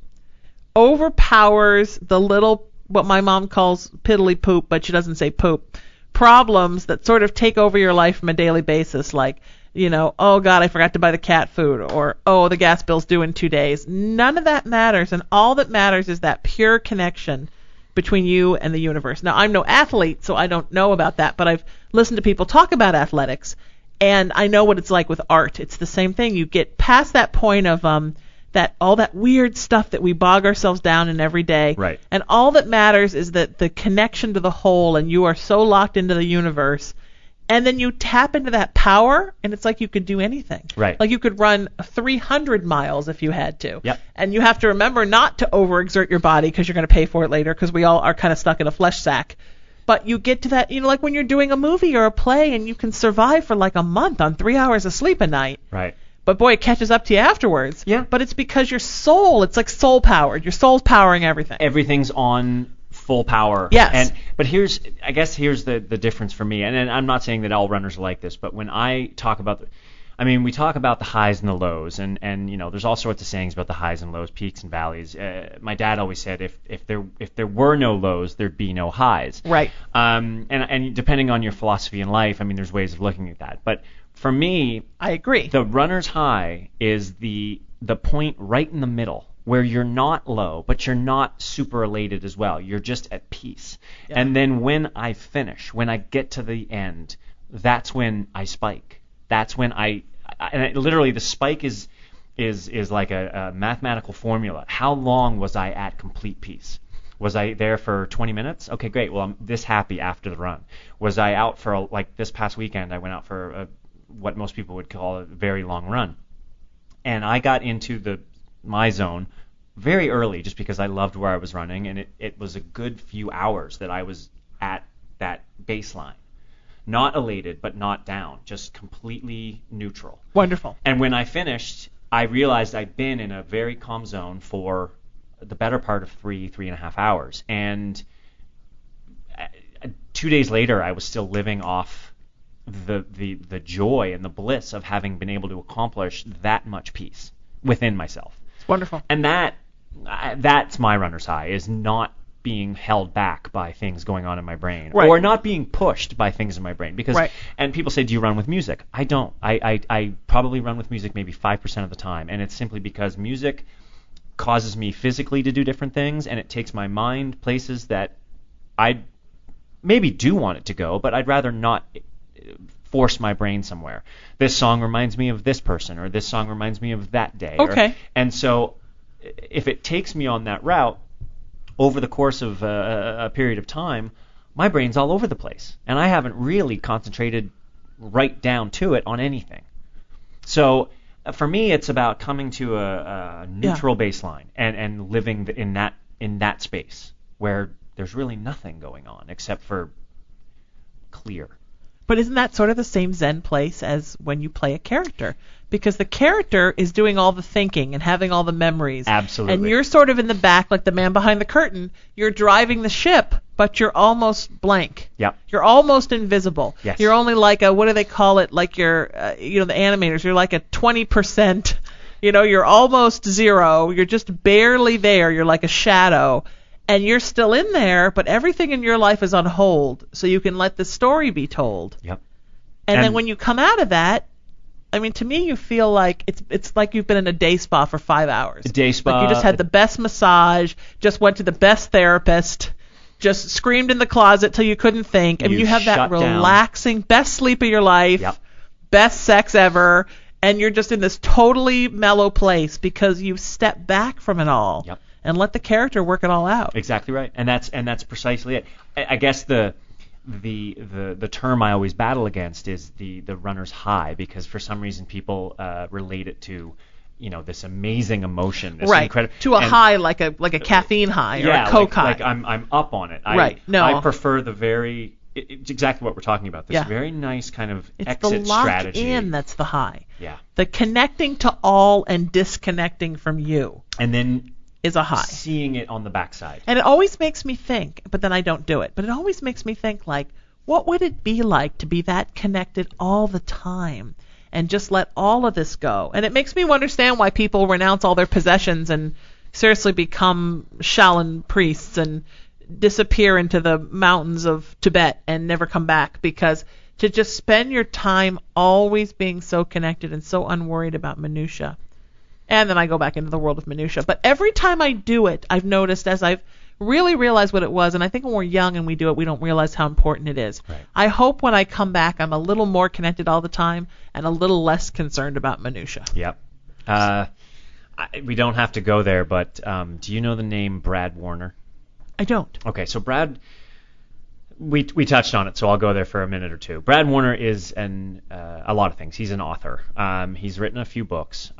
[SPEAKER 4] overpowers the little, what my mom calls piddly poop, but she doesn't say poop, problems that sort of take over your life from a daily basis, like, oh God, I forgot to buy the cat food, or oh, the gas bill's due in 2 days. None of that matters, and all that matters is that pure connection between you and the universe. Now, I'm no athlete, so I don't know about that, but I've listened to people talk about athletics, and I know what it's like with art. It's the same thing. You get past that point of that all that weird stuff that we bog ourselves down in every day,
[SPEAKER 5] right?
[SPEAKER 4] And all that matters is that the connection to the whole, and you are so locked into the universe. And then you tap into that power, and it's like you could do anything.
[SPEAKER 5] Right.
[SPEAKER 4] Like you could run 300 miles if you had to.
[SPEAKER 5] Yep.
[SPEAKER 4] And you have to remember not to overexert your body because you're going to pay for it later, because we all are kind of stuck in a flesh sack. But you get to that, like when you're doing a movie or a play and you can survive for like a month on 3 hours of sleep a night.
[SPEAKER 5] Right.
[SPEAKER 4] But boy, it catches up to you afterwards.
[SPEAKER 5] Yeah.
[SPEAKER 4] But it's because your soul, it's like soul powered. Your soul's powering everything.
[SPEAKER 5] Everything's on full power.
[SPEAKER 4] Yes.
[SPEAKER 5] But here's the difference for me, and I'm not saying that all runners are like this, but when I talk about we talk about the highs and the lows, and there's all sorts of sayings about the highs and lows, peaks and valleys. My dad always said if there were no lows, there'd be no highs.
[SPEAKER 4] Right.
[SPEAKER 5] And depending on your philosophy in life, there's ways of looking at that. But for me,
[SPEAKER 4] I agree.
[SPEAKER 5] The runner's high is the point right in the middle, where you're not low, but you're not super elated as well. You're just at peace. Yeah. And then when I finish, when I get to the end, that's when I spike. That's when literally the spike is like a mathematical formula. How long was I at complete peace? Was I there for 20 minutes? Okay, great. Well, I'm this happy after the run. Was I out for, like this past weekend, I went out for what most people would call a very long run. And I got into my zone very early just because I loved where I was running, and it was a good few hours that I was at that baseline. Not elated, but not down, just completely neutral.
[SPEAKER 4] Wonderful.
[SPEAKER 5] And when I finished, I realized I'd been in a very calm zone for the better part of 3.5 hours. And 2 days later, I was still living off the joy and the bliss of having been able to accomplish that much peace within myself.
[SPEAKER 4] It's wonderful.
[SPEAKER 5] And that's my runner's high, is not being held back by things going on in my brain,
[SPEAKER 4] right.
[SPEAKER 5] or not being pushed by things in my brain. Because
[SPEAKER 4] right.
[SPEAKER 5] And people say, do you run with music? I don't. I probably run with music maybe 5% of the time, and it's simply because music causes me physically to do different things, and it takes my mind places that I maybe do want it to go, but I'd rather not force my brain somewhere. This song reminds me of this person, or this song reminds me of that day.
[SPEAKER 4] Okay.
[SPEAKER 5] And so if it takes me on that route, over the course of a period of time, my brain's all over the place, and I haven't really concentrated right down to it on anything. So for me, it's about coming to a neutral baseline and living in that space where there's really nothing going on except for clear.
[SPEAKER 4] But isn't that sort of the same Zen place as when you play a character? Because the character is doing all the thinking and having all the memories.
[SPEAKER 5] Absolutely.
[SPEAKER 4] And you're sort of in the back, like the man behind the curtain. You're driving the ship, but you're almost blank.
[SPEAKER 5] Yep.
[SPEAKER 4] You're almost invisible.
[SPEAKER 5] Yes.
[SPEAKER 4] You're only like what do they call it? Like you're, the animators, you're like a 20%. You're almost zero. You're just barely there. You're like a shadow. And you're still in there, but everything in your life is on hold, so you can let the story be told.
[SPEAKER 5] Yep.
[SPEAKER 4] And then when you come out of that, I mean, to me, you feel like it's like you've been in a day spa for 5 hours.
[SPEAKER 5] A day spa.
[SPEAKER 4] Like you just had the best massage, just went to the best therapist, just screamed in the closet till you couldn't think. I mean, you have that relaxing, best sleep of your life,
[SPEAKER 5] yep.
[SPEAKER 4] best sex ever, and you're just in this totally mellow place because you've stepped back from it all.
[SPEAKER 5] Yep.
[SPEAKER 4] And let the character work it all out.
[SPEAKER 5] Exactly right, and that's precisely it. I guess the term I always battle against is the runner's high, because for some reason people relate it to this amazing emotion, this
[SPEAKER 4] right?
[SPEAKER 5] Incredible
[SPEAKER 4] to a high like a caffeine high or a coke high.
[SPEAKER 5] Like I'm up on it.
[SPEAKER 4] Right. No.
[SPEAKER 5] I prefer it's exactly what we're talking about. This very nice kind of exit strategy.
[SPEAKER 4] It's the lock in that's the high.
[SPEAKER 5] Yeah.
[SPEAKER 4] The connecting to all and disconnecting from you.
[SPEAKER 5] And then
[SPEAKER 4] is a high.
[SPEAKER 5] Seeing it on the backside.
[SPEAKER 4] And it always makes me think, but then I don't do it, but it always makes me think, like, what would it be like to be that connected all the time and just let all of this go? And it makes me understand why people renounce all their possessions and seriously become Shaolin priests and disappear into the mountains of Tibet and never come back, because to just spend your time always being so connected and so unworried about minutia. And then I go back into the world of minutia. But every time I do it, I've noticed, as I've really realized what it was, and I think when we're young and we do it, we don't realize how important it is.
[SPEAKER 5] Right.
[SPEAKER 4] I hope when I come back, I'm a little more connected all the time and a little less concerned about minutia.
[SPEAKER 5] Yep. We don't have to go there, but do you know the name Brad Warner?
[SPEAKER 4] I don't.
[SPEAKER 5] Okay, so Brad, we touched on it, so I'll go there for a minute or two. Brad Warner is a lot of things. He's an author. He's written a few books.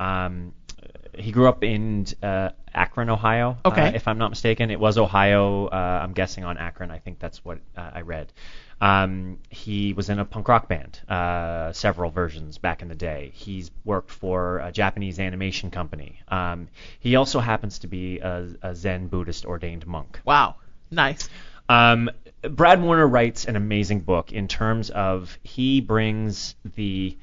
[SPEAKER 5] He grew up in Akron, Ohio, if I'm not mistaken. It was Ohio, I'm guessing, on Akron. I think that's what I read. He was in a punk rock band, several versions back in the day. He's worked for a Japanese animation company. He also happens to be a Zen Buddhist ordained monk.
[SPEAKER 4] Wow, nice.
[SPEAKER 5] Brad Warner writes an amazing book in terms of he brings the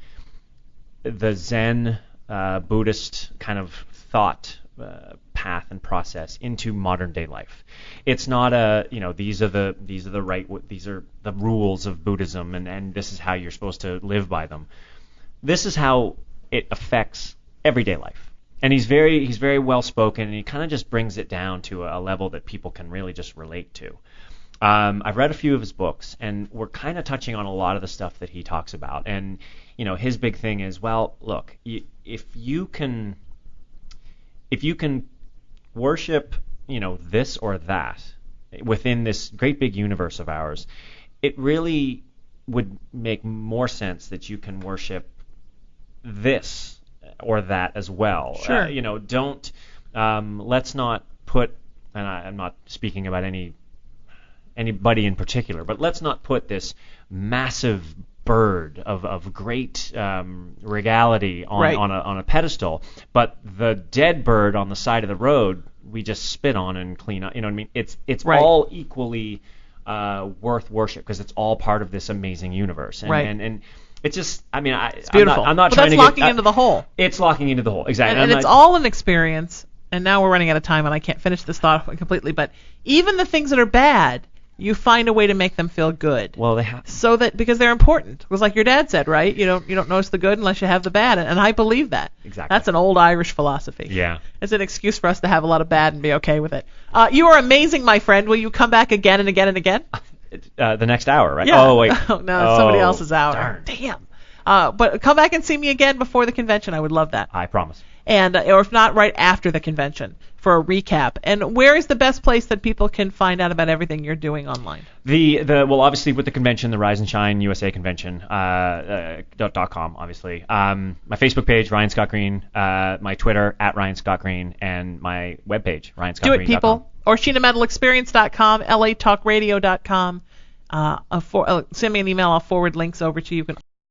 [SPEAKER 5] Zen Buddhist kind of thought path and process into modern day life. It's not these are the rules of Buddhism and this is how you're supposed to live by them. This is how it affects everyday life. And he's very well spoken, and he kind of just brings it down to a level that people can really just relate to. I've read a few of his books, and we're kind of touching on a lot of the stuff that he talks about. And his big thing is, well, look, if you can worship, this or that within this great big universe of ours, it really would make more sense that you can worship this or that as well.
[SPEAKER 4] Sure.
[SPEAKER 5] let's not put, and I'm not speaking about anybody in particular, but let's not put this massive bird of great regality on a pedestal, but the dead bird on the side of the road we just spit on and clean up. You know what I mean? It's all equally worth worship because it's all part of this amazing universe. And it's just, I mean,
[SPEAKER 4] it's beautiful.
[SPEAKER 5] I'm not
[SPEAKER 4] but
[SPEAKER 5] trying
[SPEAKER 4] that's
[SPEAKER 5] to
[SPEAKER 4] locking into the whole.
[SPEAKER 5] It's locking into the whole, exactly.
[SPEAKER 4] And it's all an experience. And now we're running out of time, and I can't finish this thought completely. But even the things that are bad, you find a way to make them feel good.
[SPEAKER 5] Well, they have.
[SPEAKER 4] So that because they're important. It was like your dad said, right? You don't notice the good unless you have the bad, and I believe that.
[SPEAKER 5] Exactly.
[SPEAKER 4] That's an old Irish philosophy.
[SPEAKER 5] Yeah.
[SPEAKER 4] It's an excuse for us to have a lot of bad and be okay with it. You are amazing, my friend. Will you come back again and again and again?
[SPEAKER 5] The next hour, right?
[SPEAKER 4] Yeah.
[SPEAKER 5] Oh wait.
[SPEAKER 4] No, somebody else's hour.
[SPEAKER 5] Darn.
[SPEAKER 4] Damn. But come back and see me again before the convention. I would love that.
[SPEAKER 5] I promise.
[SPEAKER 4] And or if not, right after the convention for a recap. And where is the best place that people can find out about everything you're doing online?
[SPEAKER 5] Well, obviously with the convention, the Rise and Shine USA Convention .com, obviously. My Facebook page, Ryan Scott Greene. My Twitter @Ryan Scott Greene, and my webpage, RyanScottGreene.com.
[SPEAKER 4] Do it, people. Or SheenaMetalExperience.com, LATalkRadio.com. Send me an email. I'll forward links over to you. You can